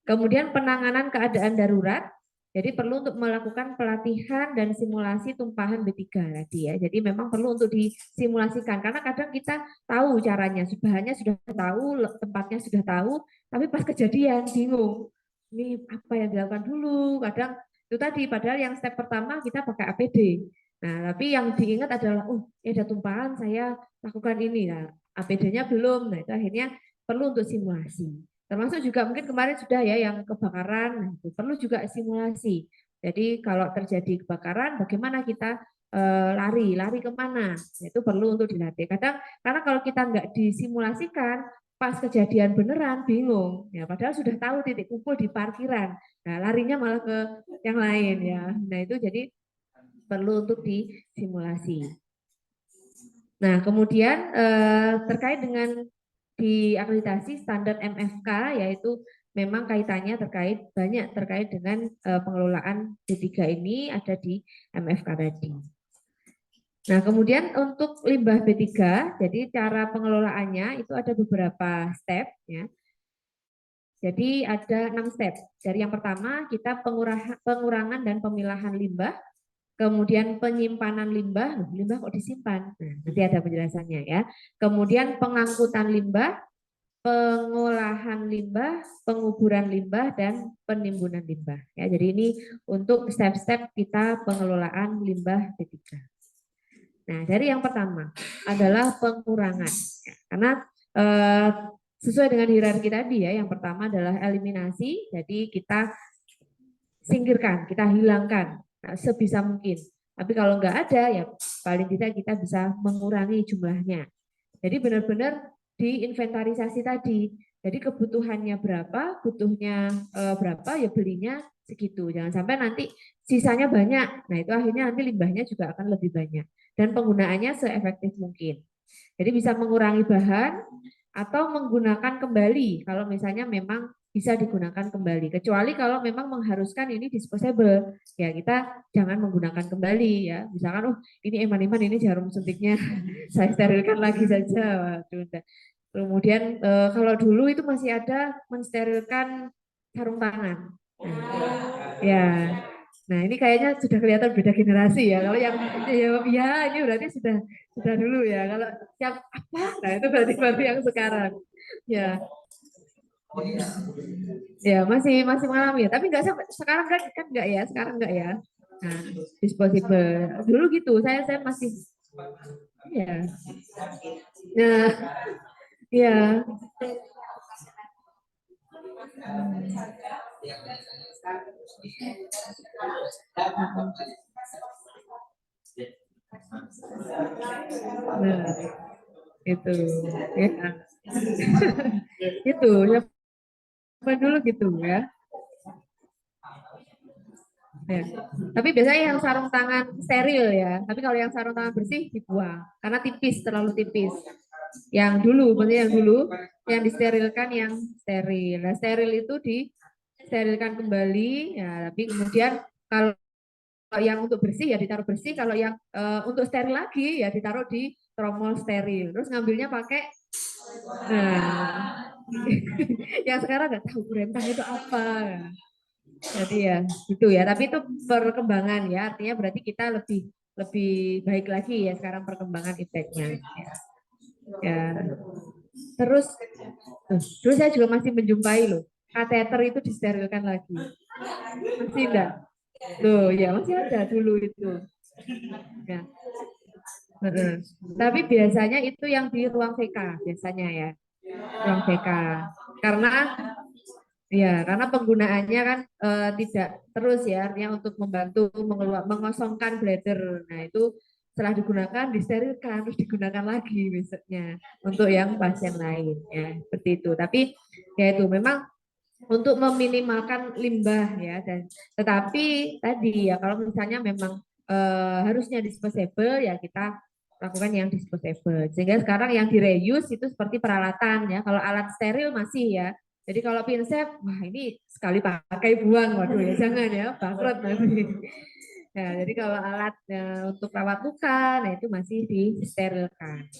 Kemudian penanganan keadaan darurat, jadi perlu untuk melakukan pelatihan dan simulasi tumpahan B3 tadi ya. Jadi memang perlu untuk disimulasikan karena kadang kita tahu caranya, bahannya sudah tahu, tempatnya sudah tahu, tapi pas kejadian bingung. Ini apa yang dilakukan dulu? Kadang itu tadi padahal yang step pertama kita pakai APD. Nah, tapi yang diingat adalah oh, ada tumpahan saya lakukan ini. Nah, APD-nya belum. Nah, itu akhirnya perlu untuk simulasi. Termasuk juga mungkin kemarin sudah ya yang kebakaran, nah, itu perlu juga simulasi. Jadi kalau terjadi kebakaran, bagaimana kita lari kemana? Itu perlu untuk dilatih. Kadang karena kalau kita nggak disimulasikan, pas kejadian beneran bingung. Ya, padahal sudah tahu titik kumpul di parkiran. Nah, larinya malah ke yang lain ya. Nah, itu jadi perlu untuk disimulasi. Nah, kemudian terkait dengan diakreditasi standar MFK, yaitu memang kaitannya banyak terkait dengan pengelolaan B3 ini ada di MFK tadi. Nah, kemudian untuk limbah B3, jadi cara pengelolaannya itu ada beberapa step ya. Jadi ada 6 step. Dari yang pertama kita pengurangan dan pemilahan limbah, kemudian penyimpanan limbah, limbah kok disimpan? Nah, nanti ada penjelasannya ya. Kemudian pengangkutan limbah, pengolahan limbah, penguburan limbah, dan penimbunan limbah. Ya, jadi ini untuk step-step kita pengelolaan limbah B3. Nah, dari yang pertama adalah pengurangan. Karena sesuai dengan hierarki tadi ya, yang pertama adalah eliminasi, jadi kita singkirkan, kita hilangkan sebisa mungkin. Tapi kalau nggak ada ya paling tidak kita bisa mengurangi jumlahnya. Jadi benar-benar diinventarisasi tadi. Jadi kebutuhannya berapa, butuhnya berapa ya belinya segitu. Jangan sampai nanti sisanya banyak. Nah itu akhirnya nanti limbahnya juga akan lebih banyak. Dan penggunaannya seefektif mungkin. Jadi bisa mengurangi bahan atau menggunakan kembali kalau misalnya memang bisa digunakan kembali. Kecuali kalau memang mengharuskan ini disposable, ya kita jangan menggunakan kembali ya. Misalkan, oh ini eman-eman ini jarum suntiknya saya sterilkan lagi saja. Waduh, kemudian kalau dulu itu masih ada mensterilkan sarung tangan. Nah, ya, nah ini kayaknya sudah kelihatan beda generasi ya. Kalau yang ya ini berarti sudah dulu ya. Kalau yang apa? Nah itu berarti yang sekarang. Ya, ya masih masih mengalami. Tapi nggak sampai sekarang kan nggak ya. Sekarang nggak ya. Nah, disposable. Dulu gitu. Saya masih ya. Nah, ya. Nah, itu ya. Itu ya dulu gitu ya. Ya. Tapi biasanya yang sarung tangan steril ya. Tapi kalau yang sarung tangan bersih dibuang karena tipis, terlalu tipis. Yang dulu, maksudnya yang dulu yang disterilkan yang steril. Nah, steril itu disterilkan kembali ya, tapi kemudian kalau yang untuk bersih ya ditaruh bersih, kalau yang untuk steril lagi ya ditaruh di tromol steril. Terus ngambilnya pakai nah yang sekarang nggak tahu rentang itu apa. Jadi ya gitu ya, tapi itu perkembangan ya, artinya berarti kita lebih lebih baik lagi ya sekarang perkembangan efeknya. Ya. Terus terus saya juga masih menjumpai loh kateter itu disterilkan lagi. Masih enggak? Loh ya masih ada dulu itu. Ya. Tapi biasanya itu yang di ruang VK biasanya ya, ruang VK. Karena ya, karena penggunaannya kan tidak terus ya, artinya untuk membantu mengosongkan bladder. Nah, itu setelah digunakan, disterilkan, terus digunakan lagi besoknya untuk yang pasien lain. Ya, seperti itu. Tapi ya itu memang untuk meminimalkan limbah ya. Dan tetapi tadi ya, kalau misalnya memang harusnya disposable, ya kita lakukan yang disposable. Sehingga sekarang yang di reuse itu seperti peralatan ya. Kalau alat steril masih ya, jadi kalau pinset, wah ini sekali pakai buang, waduh ya jangan ya, bangkrut nanti. Ya, jadi kalau alat untuk rawat luka, nah itu masih disterilkan,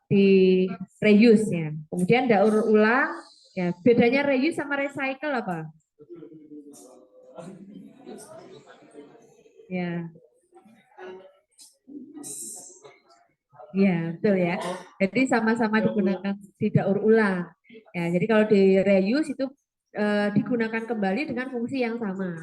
di reuse ya. Kemudian daur ulang, ya bedanya reuse sama recycle apa? Ya, ya betul ya. Jadi sama-sama digunakan di daur ulang. Ya, jadi kalau di reuse itu digunakan kembali dengan fungsi yang sama.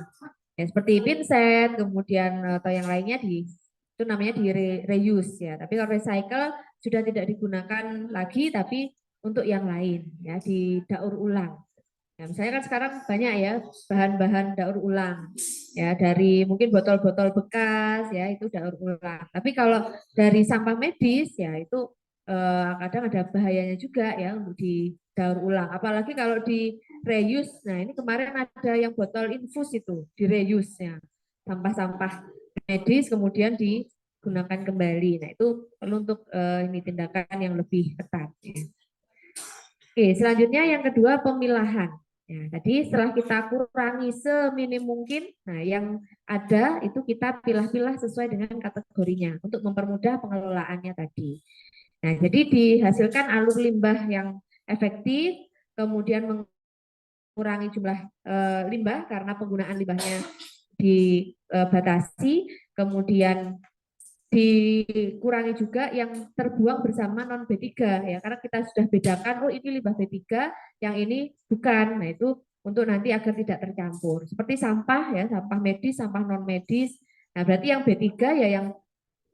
Ya, seperti pinset, kemudian atau yang lainnya itu namanya di reuse ya. Tapi kalau recycle sudah tidak digunakan lagi, tapi untuk yang lain ya di daur ulang. Ya, misalnya kan sekarang banyak ya bahan-bahan daur ulang. ya, dari mungkin botol-botol bekas ya itu daur ulang. Tapi kalau dari sampah medis ya itu kadang ada bahayanya juga ya untuk didaur ulang. Apalagi kalau di reuse. Nah, ini kemarin ada yang botol infus itu di reuse ya. Sampah-sampah medis kemudian digunakan kembali. Nah, itu perlu untuk ini tindakan yang lebih ketat ya. Oke, selanjutnya yang kedua pemilahan. Ya, tadi setelah kita kurangi seminim mungkin, nah yang ada itu kita pilah-pilah sesuai dengan kategorinya untuk mempermudah pengelolaannya tadi. Nah, jadi dihasilkan alur limbah yang efektif, kemudian mengurangi jumlah limbah karena penggunaan limbahnya dibatasi, kemudian dikurangi juga yang terbuang bersama non B3 ya, karena kita sudah bedakan oh ini limbah B3 yang ini bukan. Nah itu untuk nanti agar tidak tercampur seperti sampah ya, sampah medis, sampah non medis. Nah berarti yang B3 ya yang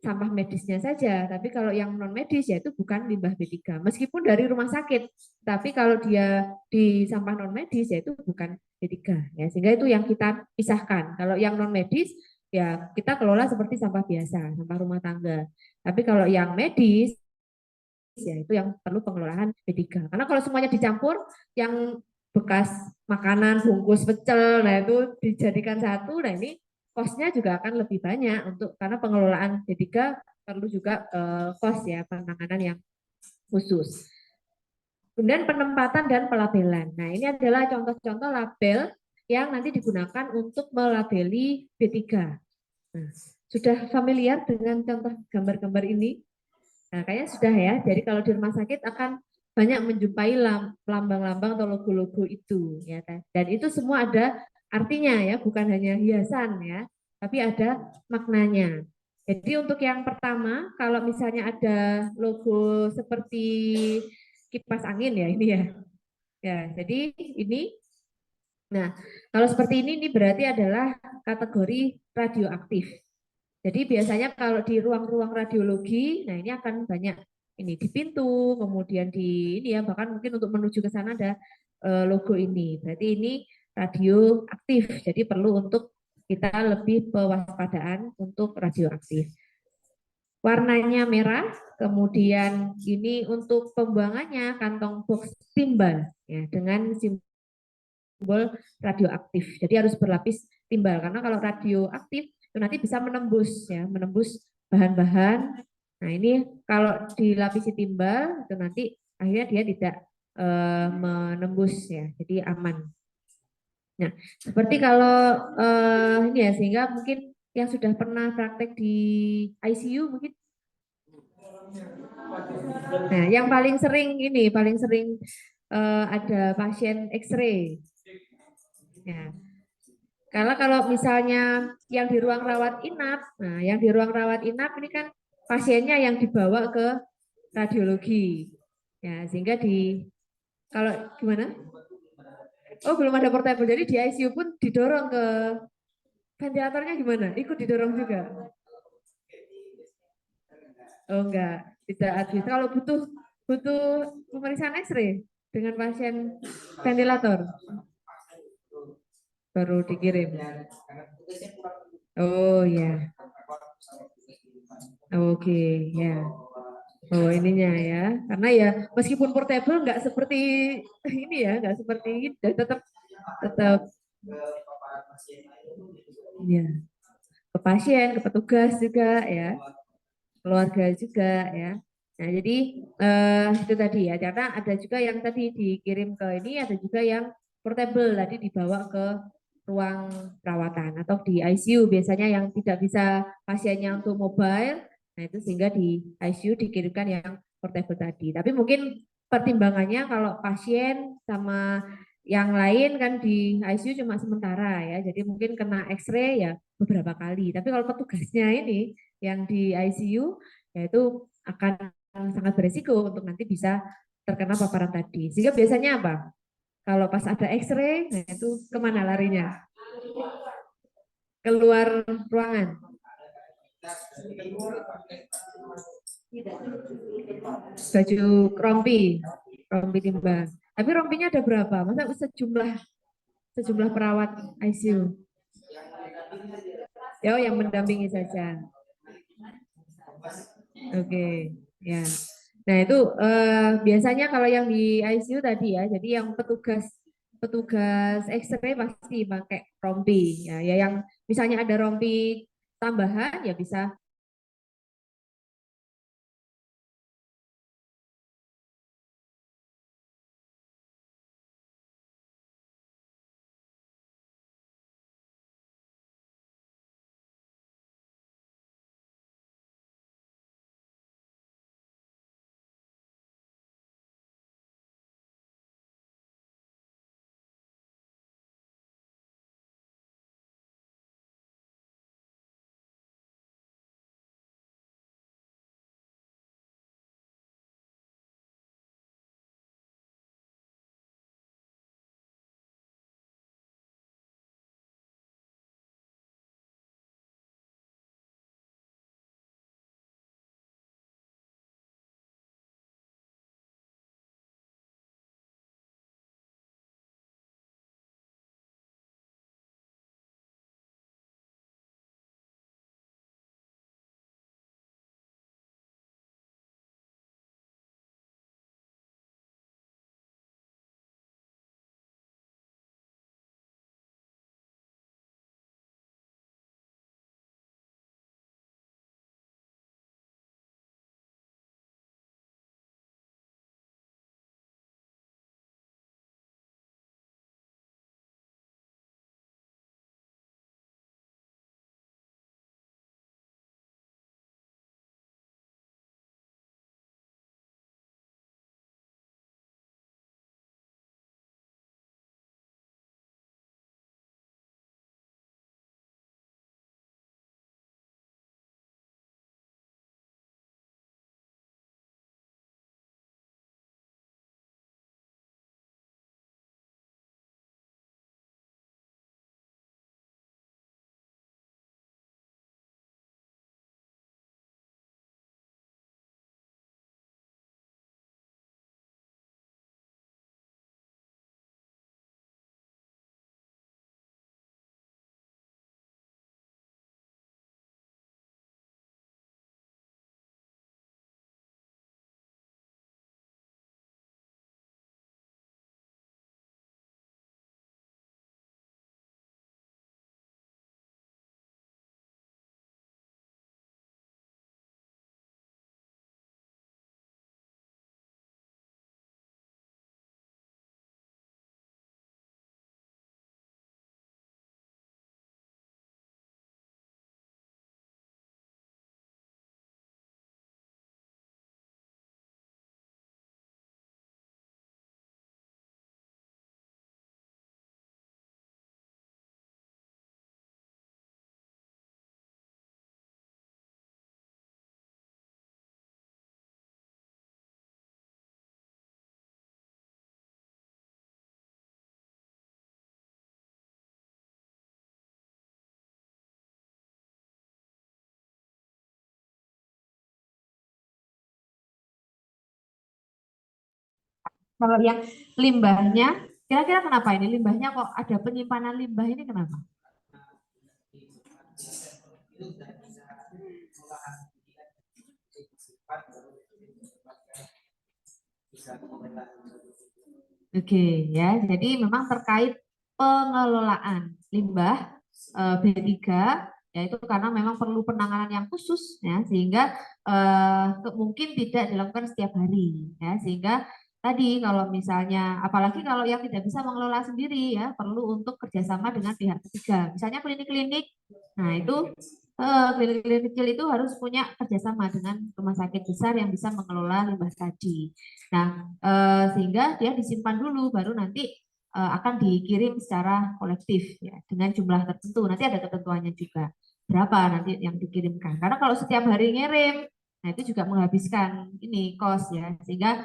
sampah medisnya saja, tapi kalau yang non medis ya itu bukan limbah B3 meskipun dari rumah sakit, tapi kalau dia di sampah non medis ya itu bukan B3 ya, sehingga itu yang kita pisahkan. Kalau yang non medis ya kita kelola seperti sampah biasa, sampah rumah tangga. Tapi kalau yang medis ya itu yang perlu pengelolaan B3. Karena kalau semuanya dicampur, yang bekas makanan, bungkus pecel, nah itu dijadikan satu, nah ini kosnya juga akan lebih banyak untuk karena pengelolaan B3 perlu juga kos ya, penanganan yang khusus. Kemudian penempatan dan pelabelan. Nah, ini adalah contoh-contoh label yang nanti digunakan untuk melabeli B3. Nah, sudah familiar dengan contoh gambar-gambar ini? Nah, kayaknya sudah ya. Jadi kalau di rumah sakit akan banyak menjumpai lambang-lambang atau logo-logo itu ya. Dan itu semua ada artinya ya, bukan hanya hiasan ya, tapi ada maknanya. Jadi untuk yang pertama, kalau misalnya ada logo seperti kipas angin ya ini ya. Ya, jadi ini nah, kalau seperti ini berarti adalah kategori radioaktif. Jadi biasanya kalau di ruang-ruang radiologi, nah ini akan banyak ini di pintu, kemudian di ini ya bahkan mungkin untuk menuju ke sana ada logo ini. Berarti ini radioaktif. Jadi perlu untuk kita lebih pewaspadaan untuk radioaktif. Warnanya merah, kemudian ini untuk pembuangannya kantong box timbal ya dengan simbol radioaktif. Jadi harus berlapis timbal karena kalau radioaktif itu nanti bisa menembus ya, menembus bahan-bahan. Nah, ini kalau dilapisi timbal itu nanti akhirnya dia tidak menembus ya. Jadi aman. Nah, seperti kalau ini ya sehingga mungkin yang sudah pernah praktek di ICU mungkin. Nah, yang paling sering ada pasien X-ray. Ya. Karena kalau misalnya yang di ruang rawat inap, nah yang di ruang rawat inap ini kan pasiennya yang dibawa ke radiologi. Ya, sehingga kalau gimana? Oh, belum ada portable. Jadi di ICU pun didorong ke ventilatornya gimana? Ikut didorong juga. Oh enggak, tidak habis. Kalau butuh butuh pemeriksaan X-ray dengan pasien ventilator baru dikirim. Oh ya, oke ya. Oh ininya ya, karena ya meskipun portable nggak seperti ini ya, nggak seperti itu, tetap tetap ya ke pasien, ke petugas juga ya, keluarga juga ya. Nah jadi itu tadi ya, karena ada juga yang tadi dikirim ke ini, ada juga yang portable tadi dibawa ke ruang perawatan atau di ICU biasanya yang tidak bisa pasiennya untuk mobile, nah itu sehingga di ICU dikirimkan yang portable tadi. Tapi mungkin pertimbangannya kalau pasien sama yang lain kan di ICU cuma sementara ya, jadi mungkin kena X-ray ya beberapa kali. Tapi kalau petugasnya ini yang di ICU, yaitu akan sangat beresiko untuk nanti bisa terkena paparan tadi. Sehingga biasanya apa? Kalau pas ada X-ray, nah itu kemana larinya? Keluar ruangan. Baju rompi, rompi timbang. Tapi rompinya ada berapa? Masa sejumlah perawat ICU? Ya, yang mendampingi saja. Oke, ya. Nah, itu biasanya kalau yang di ICU tadi ya, jadi yang petugas petugas X-ray pasti pakai rompi ya. Ya yang misalnya ada rompi tambahan ya bisa. Kalau yang limbahnya, kira-kira kenapa ini limbahnya kok ada penyimpanan limbah ini kenapa? Oke, ya. Jadi memang terkait pengelolaan limbah B3 yaitu karena memang perlu penanganan yang khusus ya sehingga mungkin tidak dilakukan setiap hari ya sehingga tadi kalau misalnya apalagi kalau yang tidak bisa mengelola sendiri ya perlu untuk kerjasama dengan pihak ketiga misalnya klinik-klinik nah itu klinik-klinik kecil itu harus punya kerjasama dengan rumah sakit besar yang bisa mengelola limbah tadi. Nah, sehingga dia disimpan dulu baru nanti akan dikirim secara kolektif ya dengan jumlah tertentu. Nanti ada ketentuannya juga berapa nanti yang dikirimkan. Karena kalau setiap hari ngirim, nah itu juga menghabiskan ini cost ya, sehingga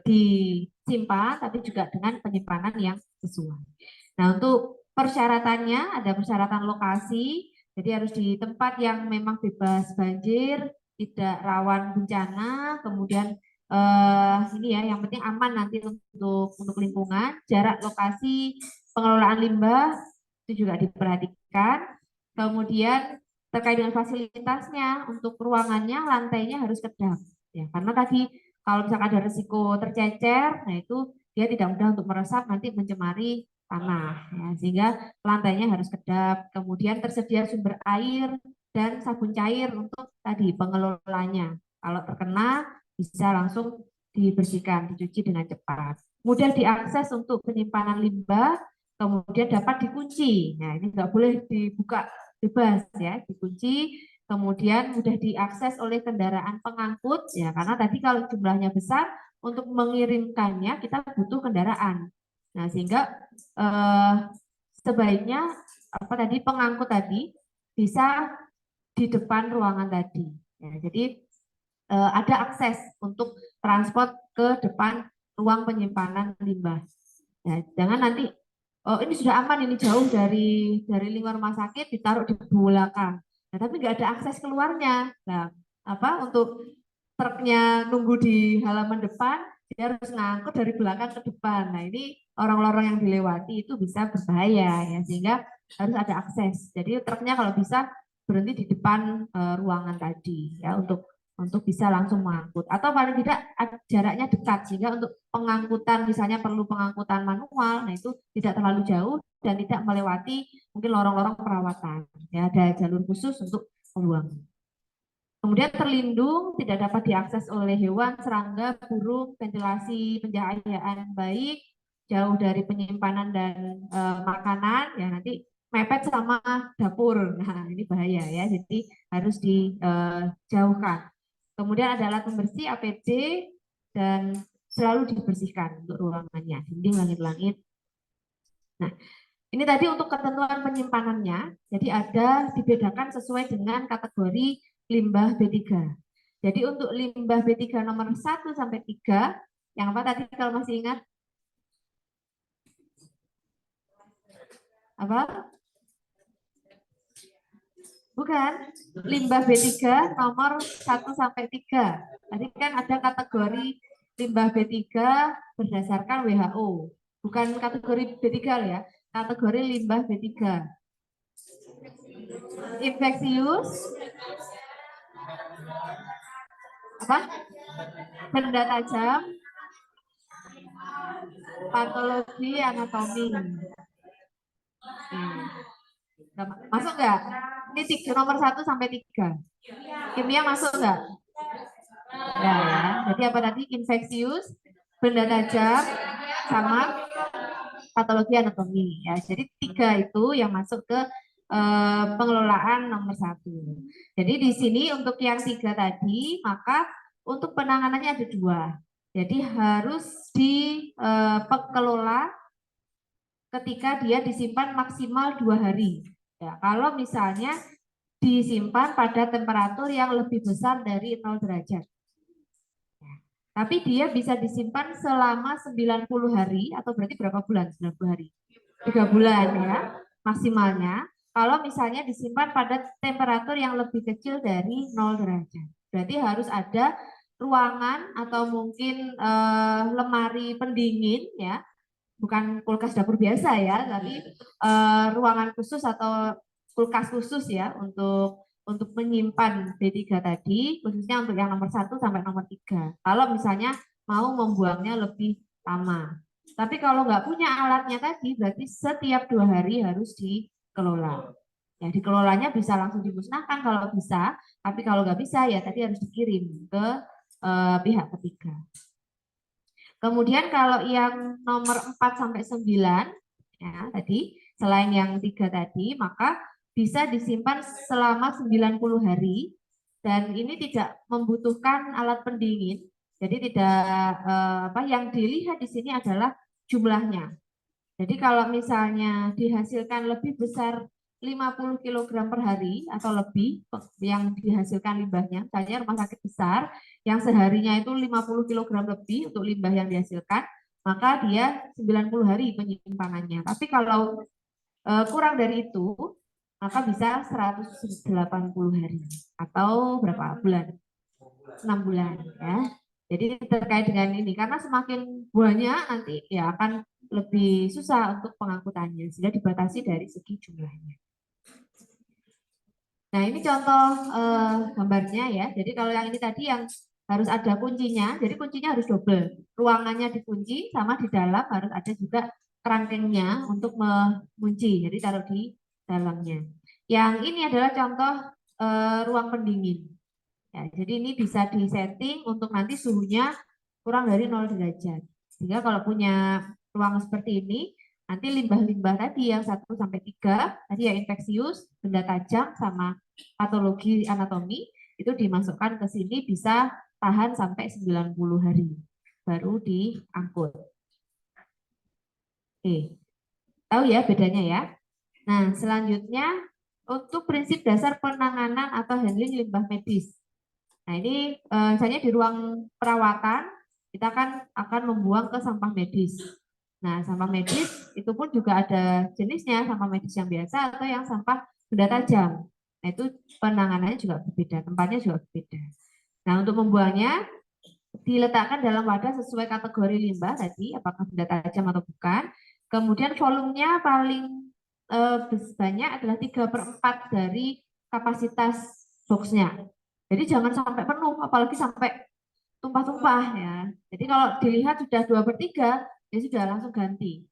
disimpan tapi juga dengan penyimpanan yang sesuai. Nah, untuk persyaratannya ada persyaratan lokasi, jadi harus di tempat yang memang bebas banjir, tidak rawan bencana, kemudian ini ya yang penting aman nanti untuk lingkungan, jarak lokasi pengelolaan limbah itu juga diperhatikan. Kemudian terkait dengan fasilitasnya, untuk ruangannya, lantainya harus kedap. Ya, karena tadi kalau misalkan ada risiko tercecer, nah itu dia tidak mudah untuk meresap, nanti mencemari tanah. Ya, sehingga lantainya harus kedap. Kemudian tersedia sumber air dan sabun cair untuk tadi pengelolanya. Kalau terkena bisa langsung dibersihkan, dicuci dengan cepat. Mudah diakses untuk penyimpanan limbah, kemudian dapat dikunci. Nah, ini nggak boleh dibuka bebas ya, dikunci, kemudian mudah diakses oleh kendaraan pengangkut ya, karena tadi kalau jumlahnya besar untuk mengirimkannya kita butuh kendaraan. Nah, sehingga eh, sebaiknya apa tadi pengangkut tadi bisa di depan ruangan tadi. Ya, jadi ada akses untuk transport ke depan ruang penyimpanan limbah. Ya, jangan nanti oh ini sudah aman, ini jauh dari lingkungan rumah sakit, ditaruh di belakang. Nah, tapi nggak ada akses keluarnya. Nah, apa untuk truknya nunggu di halaman depan, dia harus ngangkut dari belakang ke depan. Nah, ini orang-orang yang dilewati itu bisa berbahaya ya, sehingga harus ada akses. Jadi truknya kalau bisa berhenti di depan ruangan tadi ya, untuk bisa langsung mengangkut, atau paling tidak jaraknya dekat sehingga untuk pengangkutan misalnya perlu pengangkutan manual, nah itu tidak terlalu jauh dan tidak melewati mungkin lorong-lorong perawatan ya, ada jalur khusus untuk membuang. Kemudian terlindung, tidak dapat diakses oleh hewan, serangga, burung, ventilasi pencahayaan baik, jauh dari penyimpanan dan makanan ya, nanti mepet sama dapur. Nah, ini bahaya ya. Jadi harus dijauhkan. Kemudian ada alat pembersih APD dan selalu dibersihkan untuk ruangannya, dinding, langit-langit. Nah, ini tadi untuk ketentuan penyimpanannya. Jadi ada dibedakan sesuai dengan kategori limbah B3. Jadi untuk limbah B3 nomor 1 sampai 3, yang apa tadi kalau masih ingat? Apa? Bukan. Limbah B3 nomor 1 sampai 3. Tadi kan ada kategori limbah B3 berdasarkan WHO. Bukan kategori B3 loh ya. Kategori limbah B3. Infeksius, apa? Benda tajam, patologi anatomi. Masuk nggak? Ini nomor 1 sampai 3. Kimia masuk nggak? Ya, ya. Jadi apa tadi? Infeksius, benda tajam, sama patologi anatomi. Ya, jadi 3 itu yang masuk ke pengelolaan nomor 1. Jadi di sini untuk yang 3 tadi, maka untuk penanganannya ada 2. Jadi harus dikelola ketika dia disimpan maksimal 2 hari. Ya, kalau misalnya disimpan pada temperatur yang lebih besar dari 0 derajat. Ya, tapi dia bisa disimpan selama 90 hari, atau berarti berapa bulan? 90 hari. 3 bulan ya, maksimalnya. Kalau misalnya disimpan pada temperatur yang lebih kecil dari 0 derajat. Berarti harus ada ruangan atau mungkin lemari pendingin ya, bukan kulkas dapur biasa ya, tapi ruangan khusus atau kulkas khusus ya untuk menyimpan B3 tadi, khususnya untuk yang nomor 1 sampai nomor 3. Kalau misalnya mau membuangnya lebih lama. Tapi kalau nggak punya alatnya tadi, berarti setiap 2 hari harus dikelola. Ya, dikelolanya bisa langsung dimusnahkan kalau bisa, tapi kalau nggak bisa ya tadi harus dikirim ke pihak ketiga. Kemudian kalau yang nomor 4 sampai 9 ya tadi, selain yang 3 tadi, maka bisa disimpan selama 90 hari dan ini tidak membutuhkan alat pendingin. Jadi tidak apa yang dilihat di sini adalah jumlahnya. Jadi kalau misalnya dihasilkan lebih besar 50 kg per hari atau lebih yang dihasilkan limbahnya, misalnya rumah sakit besar yang seharinya itu 50 kg lebih untuk limbah yang dihasilkan, maka dia 90 hari penyimpanannya. Tapi kalau kurang dari itu, maka bisa 180 hari atau berapa bulan? 6 bulan ya. Jadi terkait dengan ini, karena semakin banyak nanti ya akan lebih susah untuk pengangkutannya, sehingga dibatasi dari segi jumlahnya. Nah, ini contoh gambarnya ya. Jadi kalau yang ini tadi yang harus ada kuncinya, jadi kuncinya harus double. Ruangannya dikunci sama di dalam harus ada juga kerangkengnya untuk mengunci. Jadi taruh di dalamnya. Yang ini adalah contoh ruang pendingin. Ya, jadi ini bisa disetting untuk nanti suhunya kurang dari 0 derajat. Sehingga kalau punya ruang seperti ini, nanti limbah-limbah tadi yang 1 sampai 3, tadi ya infeksius, benda tajam, sama patologi anatomi, itu dimasukkan ke sini bisa tahan sampai 90 hari. Baru diangkut. Oke, tahu ya bedanya ya? Nah, selanjutnya untuk prinsip dasar penanganan atau handling limbah medis. Nah, ini misalnya di ruang perawatan kita kan akan membuang ke sampah medis. Nah, sampah medis itu pun juga ada jenisnya, sampah medis yang biasa atau yang sampah benda tajam. Nah, itu penanganannya juga berbeda, tempatnya juga berbeda. Nah, untuk membuangnya diletakkan dalam wadah sesuai kategori limbah tadi, apakah benda tajam atau bukan. Kemudian volumenya paling banyak adalah 3/4 dari kapasitas boxnya. Jadi jangan sampai penuh, apalagi sampai tumpah-tumpah ya. Jadi kalau dilihat sudah 2/3, ya sudah langsung ganti.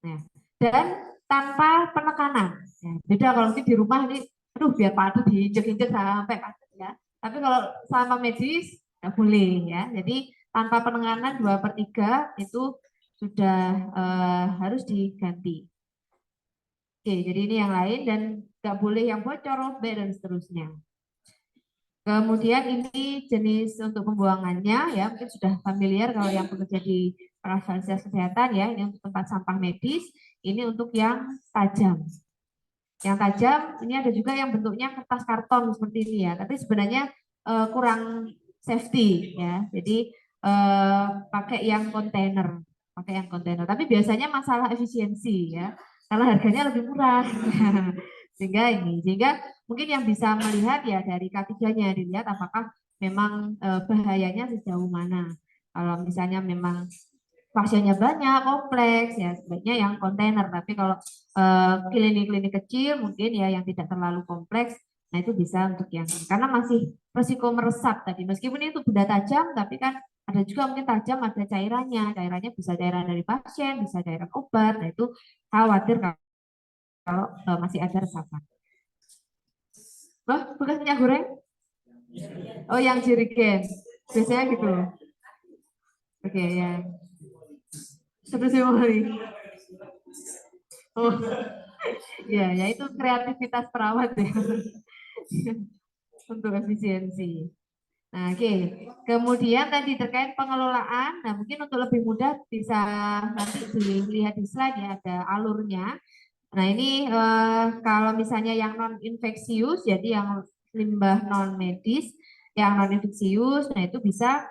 Nah, dan tanpa penekanan. Ya, beda kalau mungkin di rumah ini, aduh biar padat diinjek-injek sampai padat ya. Tapi kalau sama medis nggak boleh ya. Jadi tanpa penekanan 2/3 itu sudah harus diganti. Oke, jadi ini yang lain dan nggak boleh yang bocor, robek dan seterusnya. Kemudian ini jenis untuk pembuangannya ya, mungkin sudah familiar kalau yang bekerja di fasilitas kesehatan ya, ini untuk tempat sampah medis, ini untuk yang tajam. Yang tajam ini ada juga yang bentuknya kertas karton seperti ini ya, tapi sebenarnya kurang safety ya. Jadi pakai yang kontainer, Tapi biasanya masalah efisiensi ya, karena harganya lebih murah. Sehingga mungkin yang bisa melihat ya dari K3-nya dilihat apakah memang bahayanya sejauh mana. Kalau misalnya memang pasiennya banyak, kompleks ya sebaiknya yang kontainer. Tapi kalau klinik-klinik kecil mungkin ya yang tidak terlalu kompleks, nah itu bisa untuk yang ini. Karena masih resiko meresap tadi. Meskipun itu benda tajam, tapi kan ada juga mungkin tajam ada cairannya. Cairannya bisa cairan dari pasien, bisa cairan obat. Nah itu khawatir kalau masih ada resapan. Wah, bekas minyak goreng? Oh, yang jerigen. Biasanya gitu. Oke, ya. Seperti hari. Oh, ya itu kreativitas perawat ya. Untuk efisiensi. Nah, oke. Kemudian tadi terkait pengelolaan, nah mungkin untuk lebih mudah bisa nanti dilihat di slide ya, ada alurnya. Nah, ini kalau misalnya yang non infeksius, jadi yang limbah non medis, yang non infeksius, nah itu bisa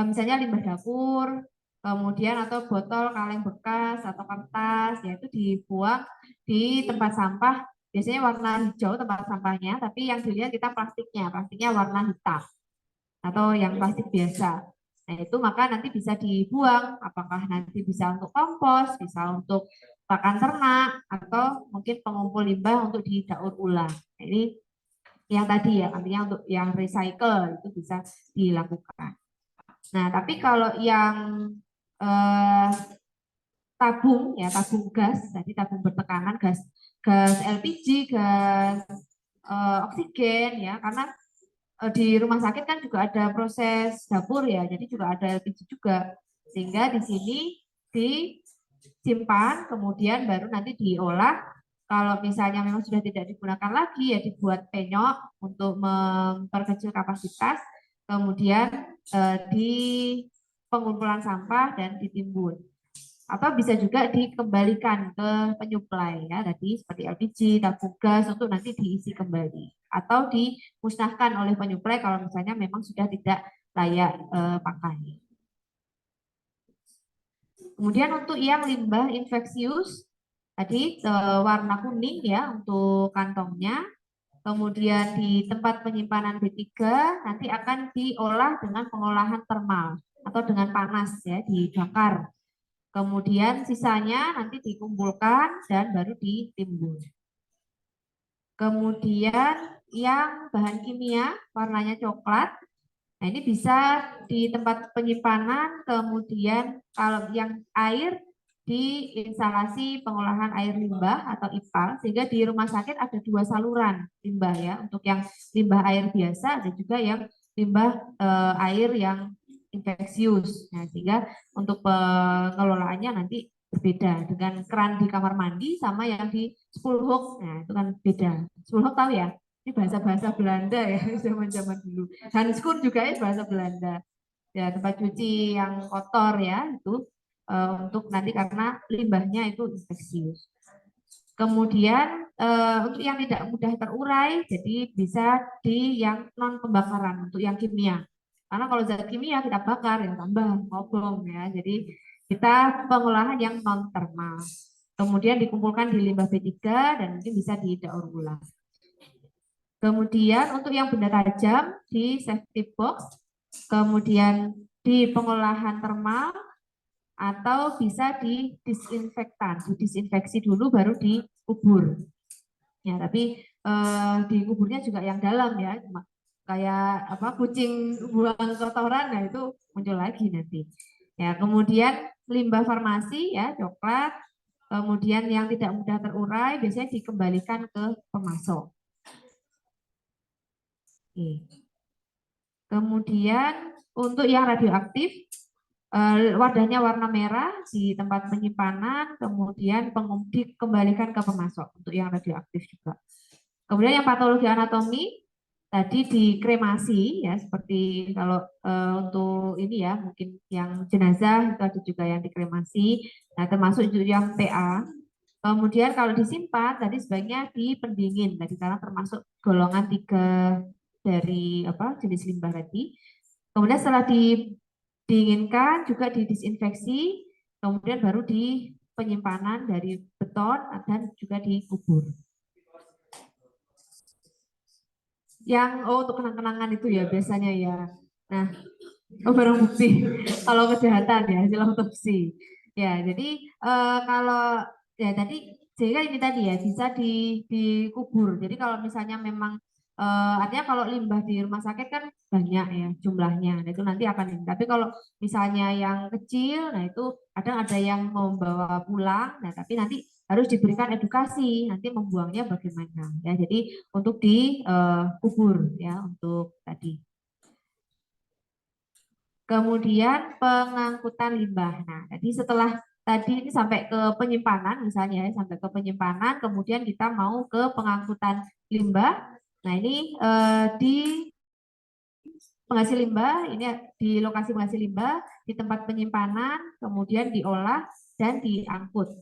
misalnya limbah dapur, kemudian atau botol kaleng bekas atau kertas, ya itu dibuang di tempat sampah. Biasanya warna hijau tempat sampahnya, tapi yang dilihat kita plastiknya warna hitam atau yang plastik biasa. Nah, itu maka nanti bisa dibuang, apakah nanti bisa untuk kompos, bisa untuk pakan ternak, atau mungkin pengumpul limbah untuk didaur ulang. Nah, ini yang tadi ya, artinya untuk yang recycle itu bisa dilakukan. Nah, tapi kalau yang eh, tabung gas, tadi tabung bertekanan gas, gas LPG, gas oksigen ya, karena di rumah sakit kan juga ada proses dapur ya, jadi juga ada LPG juga. Sehingga di sini disimpan, kemudian baru nanti diolah. Kalau misalnya memang sudah tidak digunakan lagi, ya dibuat penyok untuk memperkecil kapasitas, kemudian di pengumpulan sampah dan ditimbun. Atau bisa juga dikembalikan ke penyuplai ya, tadi seperti LPG, tabung gas untuk nanti diisi kembali atau dimusnahkan oleh penyuplai kalau misalnya memang sudah tidak layak pakai. Kemudian untuk yang limbah infeksius tadi warna kuning ya untuk kantongnya. Kemudian di tempat penyimpanan B3 nanti akan diolah dengan pengolahan termal atau dengan panas ya, dibakar. Kemudian sisanya nanti dikumpulkan dan baru ditimbun. Kemudian yang bahan kimia warnanya coklat. Nah, ini bisa di tempat penyimpanan, kemudian kalau yang air di instalasi pengolahan air limbah atau IPAL, sehingga di rumah sakit ada dua saluran limbah ya, untuk yang limbah air biasa, ada juga yang limbah air yang infeksius. Nah, sehingga untuk pengelolaannya nanti berbeda dengan keran di kamar mandi sama yang di Spoelhoek. Nah, itu kan beda. Spoelhoek tahu ya? Ini bahasa-bahasa Belanda ya, zaman-zaman dulu. Handschoen juga ya bahasa Belanda. Ya, tempat cuci yang kotor ya, itu untuk nanti karena limbahnya itu infeksius. Kemudian untuk yang tidak mudah terurai, jadi bisa di yang non pembakaran untuk yang kimia. Karena kalau zat kimia kita bakar ya tambah ngobong ya. Jadi kita pengolahan yang non termal. Kemudian dikumpulkan di limbah B3 dan mungkin bisa didaur ulang. Kemudian untuk yang benda tajam di safety box, kemudian di pengolahan termal atau bisa di disinfektan, disinfeksi dulu baru dikubur. Ya, tapi dikuburnya juga yang dalam ya, kayak apa kucing buang kotoran, nah itu muncul lagi nanti. Ya, kemudian limbah farmasi ya coklat, kemudian yang tidak mudah terurai biasanya dikembalikan ke pemasok. Oke. Kemudian untuk yang radioaktif, wadahnya warna merah di tempat penyimpanan, kemudian dikembalikan ke pemasok untuk yang radioaktif juga. Kemudian yang patologi anatomi tadi dikremasi ya, seperti kalau untuk ini ya mungkin yang jenazah itu ada juga yang dikremasi. Nah, termasuk juga yang PA. Kemudian kalau disimpan tadi sebaiknya dipendingin tadi karena termasuk golongan 3 dari apa jenis limbah tadi. Kemudian setelah didinginkan juga didisinfeksi, kemudian baru di penyimpanan dari beton dan juga dikubur. Yang untuk kenang-kenangan itu ya biasanya ya. Nah, barang bukti kalau kejahatan ya hasil otopsi. Ya, jadi kalau ya tadi sehingga ini tadi ya bisa dikubur. Jadi kalau misalnya memang artinya kalau limbah di rumah sakit kan banyak ya jumlahnya. Nah, itu nanti akan ini. Tapi kalau misalnya yang kecil, nah itu kadang ada yang membawa pulang. Nah, tapi nanti harus diberikan edukasi nanti membuangnya bagaimana ya. Jadi untuk dikubur ya untuk tadi. Kemudian pengangkutan limbah. Nah, jadi setelah tadi ini sampai ke penyimpanan misalnya ya, sampai ke penyimpanan, kemudian kita mau ke pengangkutan limbah. Nah, ini di penghasil limbah, ini di lokasi penghasil limbah, di tempat penyimpanan, kemudian diolah dan diangkut.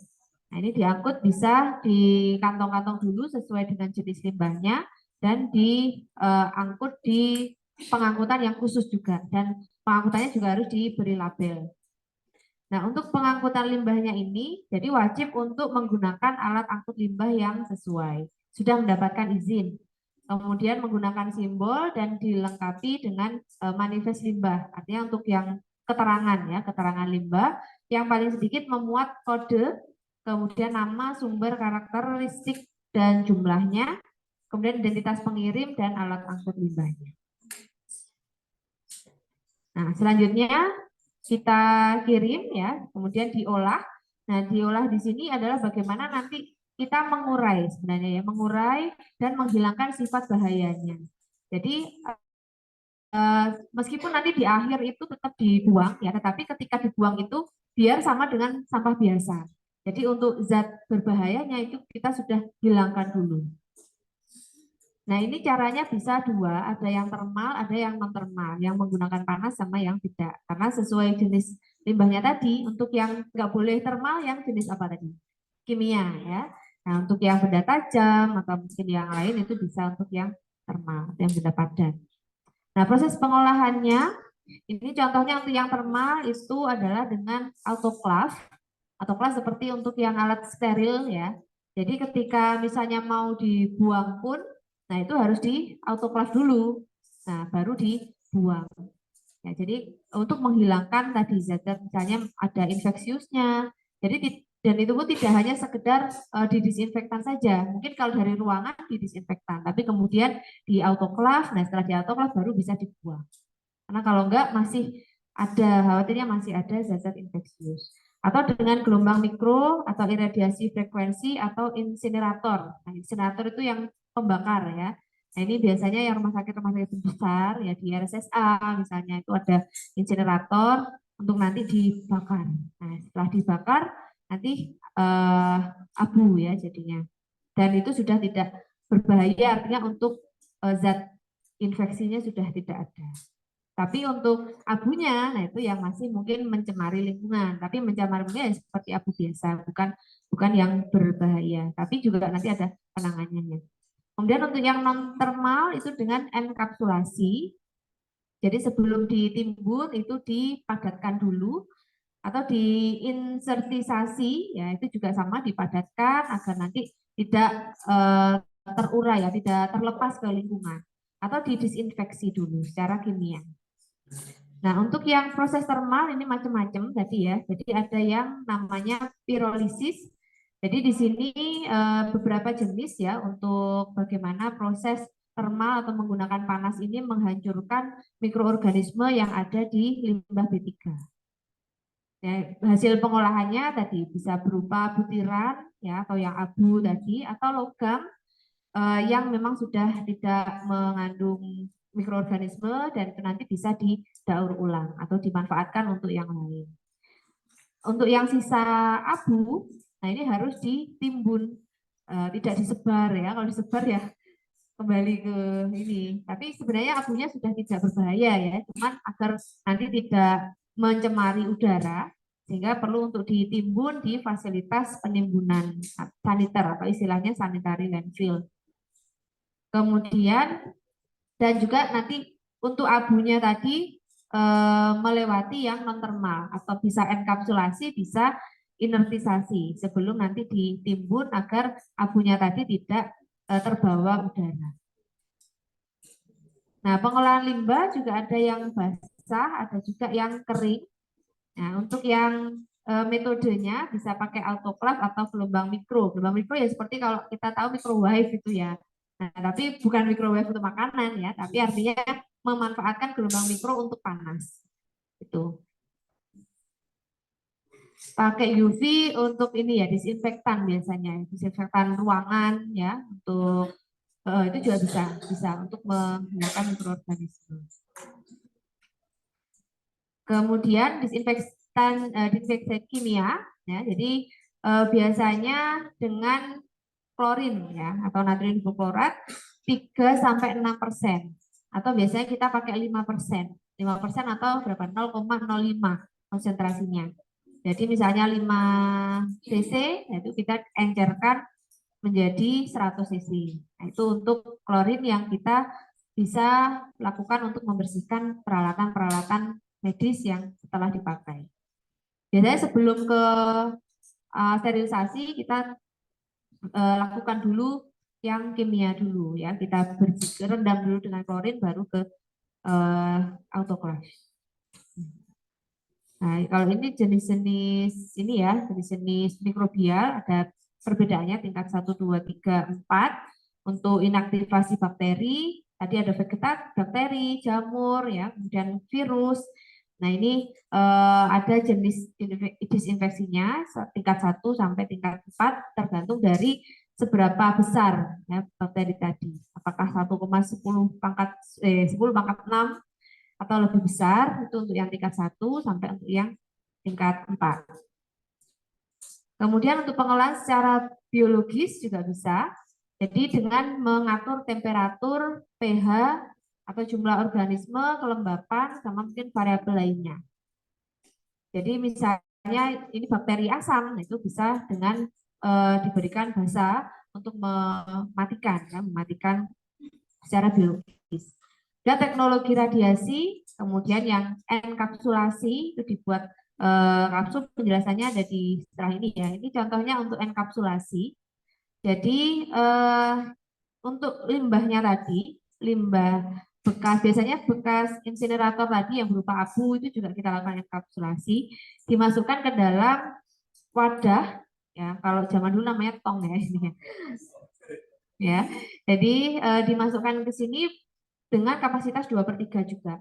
Nah, ini diangkut bisa di kantong-kantong dulu sesuai dengan jenis limbahnya dan diangkut di pengangkutan yang khusus juga dan pengangkutannya juga harus diberi label. Nah, untuk pengangkutan limbahnya ini jadi wajib untuk menggunakan alat angkut limbah yang sesuai. Sudah mendapatkan izin. Kemudian menggunakan simbol dan dilengkapi dengan manifest limbah. Artinya untuk yang keterangan ya, keterangan limbah yang paling sedikit memuat kode, kemudian nama, sumber, karakteristik dan jumlahnya, kemudian identitas pengirim dan alat angkut limbahnya. Nah, selanjutnya kita kirim ya, kemudian diolah. Nah, diolah di sini adalah bagaimana nanti kita mengurai sebenarnya ya, mengurai dan menghilangkan sifat bahayanya. Jadi meskipun nanti di akhir itu tetap dibuang ya, tetapi ketika dibuang itu biar sama dengan sampah biasa. Jadi untuk zat berbahayanya itu kita sudah hilangkan dulu. Nah, ini caranya bisa dua, ada yang termal, ada yang non termal, yang menggunakan panas sama yang tidak. Karena sesuai jenis limbahnya tadi, untuk yang nggak boleh termal, yang jenis apa tadi? Kimia ya. Nah, untuk yang benda tajam atau mungkin yang lain itu bisa untuk yang termal, yang benda padat. Nah, proses pengolahannya, ini contohnya untuk yang termal itu adalah dengan autoclave. Autoclave seperti untuk yang alat steril ya. Jadi ketika misalnya mau dibuang pun, nah itu harus di autoclave dulu. Nah, baru dibuang. Ya, jadi untuk menghilangkan tadi zat-zat misalnya ada infeksiusnya. Jadi Dan itu pun tidak hanya sekedar didisinfektan saja. Mungkin kalau dari ruangan didisinfektan, tapi kemudian di autoklaf, nah setelah di autoklaf baru bisa dibuang. Karena kalau enggak masih ada, khawatirnya masih ada zat-zat infeksius. Atau dengan gelombang mikro atau iradiasi frekuensi atau insinerator. Nah, insinerator itu yang pembakar ya. Nah, ini biasanya yang rumah sakit besar ya di RSSA misalnya itu ada insinerator untuk nanti dibakar. Nah, setelah dibakar nanti abu ya jadinya. Dan itu sudah tidak berbahaya artinya untuk zat infeksinya sudah tidak ada. Tapi untuk abunya, nah itu yang masih mungkin mencemari lingkungan. Tapi mencemari lingkungan ya seperti abu biasa, bukan yang berbahaya. Tapi juga nanti ada penanganannya. Kemudian untuk yang non termal itu dengan enkapsulasi. Jadi sebelum ditimbun itu dipadatkan dulu atau diinsertisasi, ya itu juga sama dipadatkan agar nanti tidak terurai ya, tidak terlepas ke lingkungan. Atau didisinfeksi dulu secara kimia. Nah, untuk yang proses termal ini macam-macam tadi ya. Jadi ada yang namanya pirolisis. Jadi di sini beberapa jenis ya untuk bagaimana proses termal atau menggunakan panas ini menghancurkan mikroorganisme yang ada di limbah B3. Ya, hasil pengolahannya tadi bisa berupa butiran ya atau yang abu tadi atau logam yang memang sudah tidak mengandung mikroorganisme dan itu nanti bisa didaur ulang atau dimanfaatkan untuk yang lain. Untuk yang sisa abu, nah ini harus ditimbun, tidak disebar ya. Kalau disebar ya kembali ke ini. Tapi sebenarnya abunya sudah tidak berbahaya ya, cuman agar nanti tidak mencemari udara sehingga perlu untuk ditimbun di fasilitas penimbunan saniter atau istilahnya sanitary landfill. Kemudian dan juga nanti untuk abunya tadi melewati yang non termal atau bisa enkapsulasi, bisa inertisasi sebelum nanti ditimbun agar abunya tadi tidak terbawa udara. Nah, pengolahan limbah juga ada yang basah, ada juga yang kering. Nah, untuk yang metodenya bisa pakai autoklaf atau gelombang mikro. Gelombang mikro ya seperti kalau kita tahu microwave itu ya. Nah, tapi bukan microwave untuk makanan ya, tapi artinya memanfaatkan gelombang mikro untuk panas. Itu. Pakai UV untuk ini ya, disinfektan biasanya, disinfektan ruangan ya, untuk itu juga bisa untuk menghilangkan mikroorganisme. Kemudian disinfektan kimia, ya, jadi biasanya dengan klorin ya atau natrium hipoklorat 3-6% atau biasanya kita pakai 5%, 5% atau berapa 0,05 konsentrasinya. Jadi misalnya 5 cc itu kita encerkan menjadi 100 cc. Nah, itu untuk klorin yang kita bisa lakukan untuk membersihkan peralatan-peralatan medis yang setelah dipakai. Biasanya sebelum ke sterilisasi kita lakukan dulu yang kimia dulu ya. Kita rendam dulu dengan klorin baru ke autoklaf. Nah, kalau ini jenis-jenis ini ya, jenis-jenis mikrobial ada perbedaannya tingkat 1, 2, 3, 4. Untuk inaktivasi bakteri, tadi ada vegetatif, bakteri, jamur ya, kemudian virus. Nah, ini ada jenis disinfeksinya tingkat 1 sampai tingkat 4 tergantung dari seberapa besar ya bakteri tadi. Apakah 1,10 pangkat 10 pangkat 6 atau lebih besar itu untuk yang tingkat 1 sampai untuk yang tingkat 4. Kemudian untuk pengolahan secara biologis juga bisa. Jadi dengan mengatur temperatur, pH atau jumlah organisme, kelembapan sama mungkin variabel lainnya. Jadi misalnya ini bakteri asam, itu bisa dengan diberikan basa untuk mematikan secara biologis. Dan teknologi radiasi, kemudian yang enkapsulasi itu dibuat kapsul, penjelasannya ada di setelah ini ya. Ini contohnya untuk enkapsulasi. Jadi untuk limbahnya tadi, limbah bekas, biasanya bekas insinerator tadi yang berupa abu itu juga kita lakukan enkapsulasi, dimasukkan ke dalam wadah Ya, kalau zaman dulu namanya tong ya ini ya. Ya, jadi dimasukkan ke sini dengan kapasitas 2/3 juga.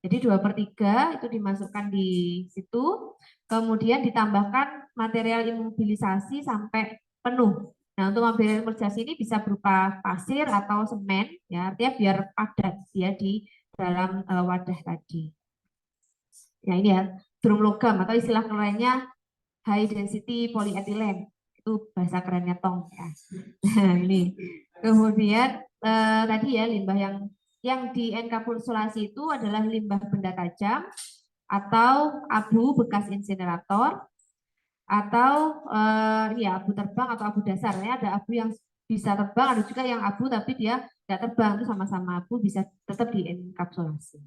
Jadi 2/3 itu dimasukkan di situ, kemudian ditambahkan material imobilisasi sampai penuh. Nah, untuk material imobilisasi ini bisa berupa pasir atau semen, ya, artinya biar padat dia di dalam wadah tadi. Ya, ini ya, drum logam atau istilah kerennya high density polyethylene. Itu bahasa kerennya tong ya. Nah, ini. Kemudian tadi ya limbah yang dienkapsulasi itu adalah limbah benda tajam atau abu bekas insinerator atau ya abu terbang atau abu dasar. Ya, ada abu yang bisa terbang, ada juga yang abu tapi dia tidak terbang, itu sama-sama abu bisa tetap dienkapsulasi.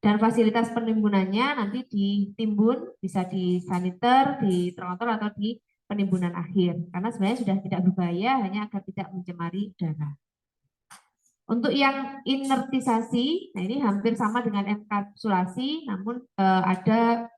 Dan fasilitas penimbunannya nanti ditimbun, bisa di saniter, di trotoar atau di penimbunan akhir. Karena sebenarnya sudah tidak berbahaya, hanya agar tidak mencemari udara. Untuk yang inertisasi, nah ini hampir sama dengan enkapsulasi, namun ada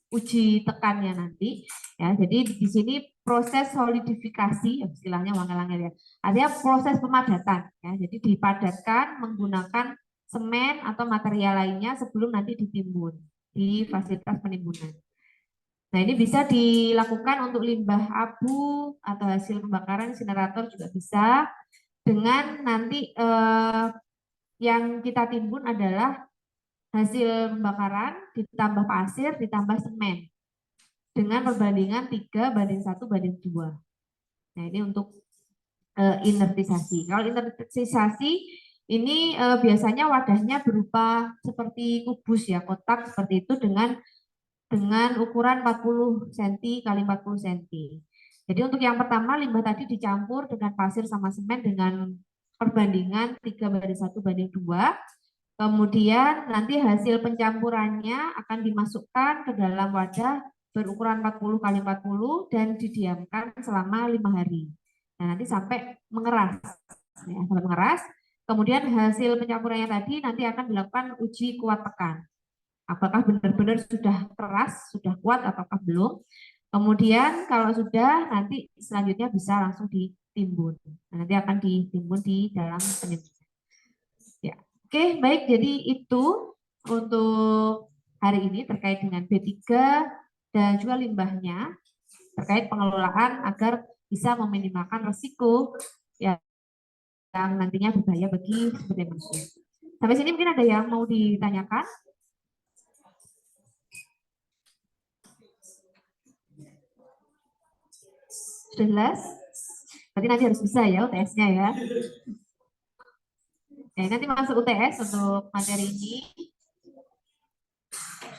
uji tekannya nanti. Ya, jadi di sini proses solidifikasi, istilahnya wangi-wangi ya. Artinya proses pemadatan. Ya, jadi dipadatkan menggunakan semen atau material lainnya sebelum nanti ditimbun di fasilitas penimbunan. Nah, ini bisa dilakukan untuk limbah abu atau hasil pembakaran insinerator juga bisa, dengan nanti yang kita timbun adalah hasil pembakaran ditambah pasir ditambah semen dengan perbandingan 3:1:2. Nah, ini untuk inertisasi. Kalau inertisasi ini biasanya wadahnya berupa seperti kubus ya, kotak seperti itu dengan ukuran 40 cm kali 40 cm. Jadi untuk yang pertama limbah tadi dicampur dengan pasir sama semen dengan perbandingan 3:1:2. Kemudian nanti hasil pencampurannya akan dimasukkan ke dalam wadah berukuran 40 kali 40 dan didiamkan selama 5 hari. Nah, nanti sampai mengeras. Ya, sampai mengeras. Kemudian hasil pencampurannya tadi nanti akan dilakukan uji kuat tekan. Apakah benar-benar sudah keras, sudah kuat ataukah belum. Kemudian kalau sudah, nanti selanjutnya bisa langsung ditimbun. Nah, nanti akan ditimbun di dalam penimbunan. Ya. Oke, baik. Jadi itu untuk hari ini terkait dengan B3 dan juga limbahnya, terkait pengelolaan agar bisa meminimalkan resiko yang nantinya berbahaya bagi sumber daya manusia. Sampai sini mungkin ada yang mau ditanyakan? Sudah jelas? Berarti nanti harus bisa ya UTS-nya ya. Nanti masuk UTS untuk materi ini.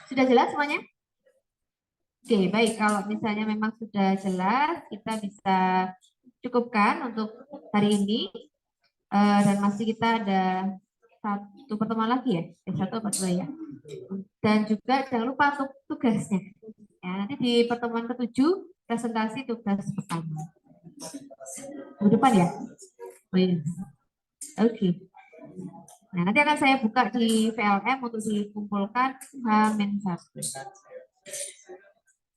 Sudah jelas semuanya? Oke, baik. Kalau misalnya memang sudah jelas, kita bisa cukupkan untuk hari ini. Dan masih kita ada satu pertemuan lagi ya, satu atau dua ya. Dan juga jangan lupa untuk tugasnya. Ya, nanti di pertemuan ke-7 presentasi tugas pertama. Minggu depan ya? Oh, iya. Oke. Nah, nanti akan saya buka di VLM untuk dikumpulkan H-1.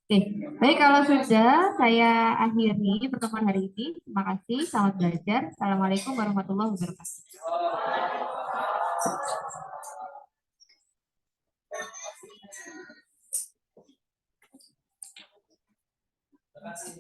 Oke, baik kalau sudah saya akhiri pertemuan hari ini. Terima kasih, selamat belajar. Assalamualaikum warahmatullahi wabarakatuh. Terima kasih.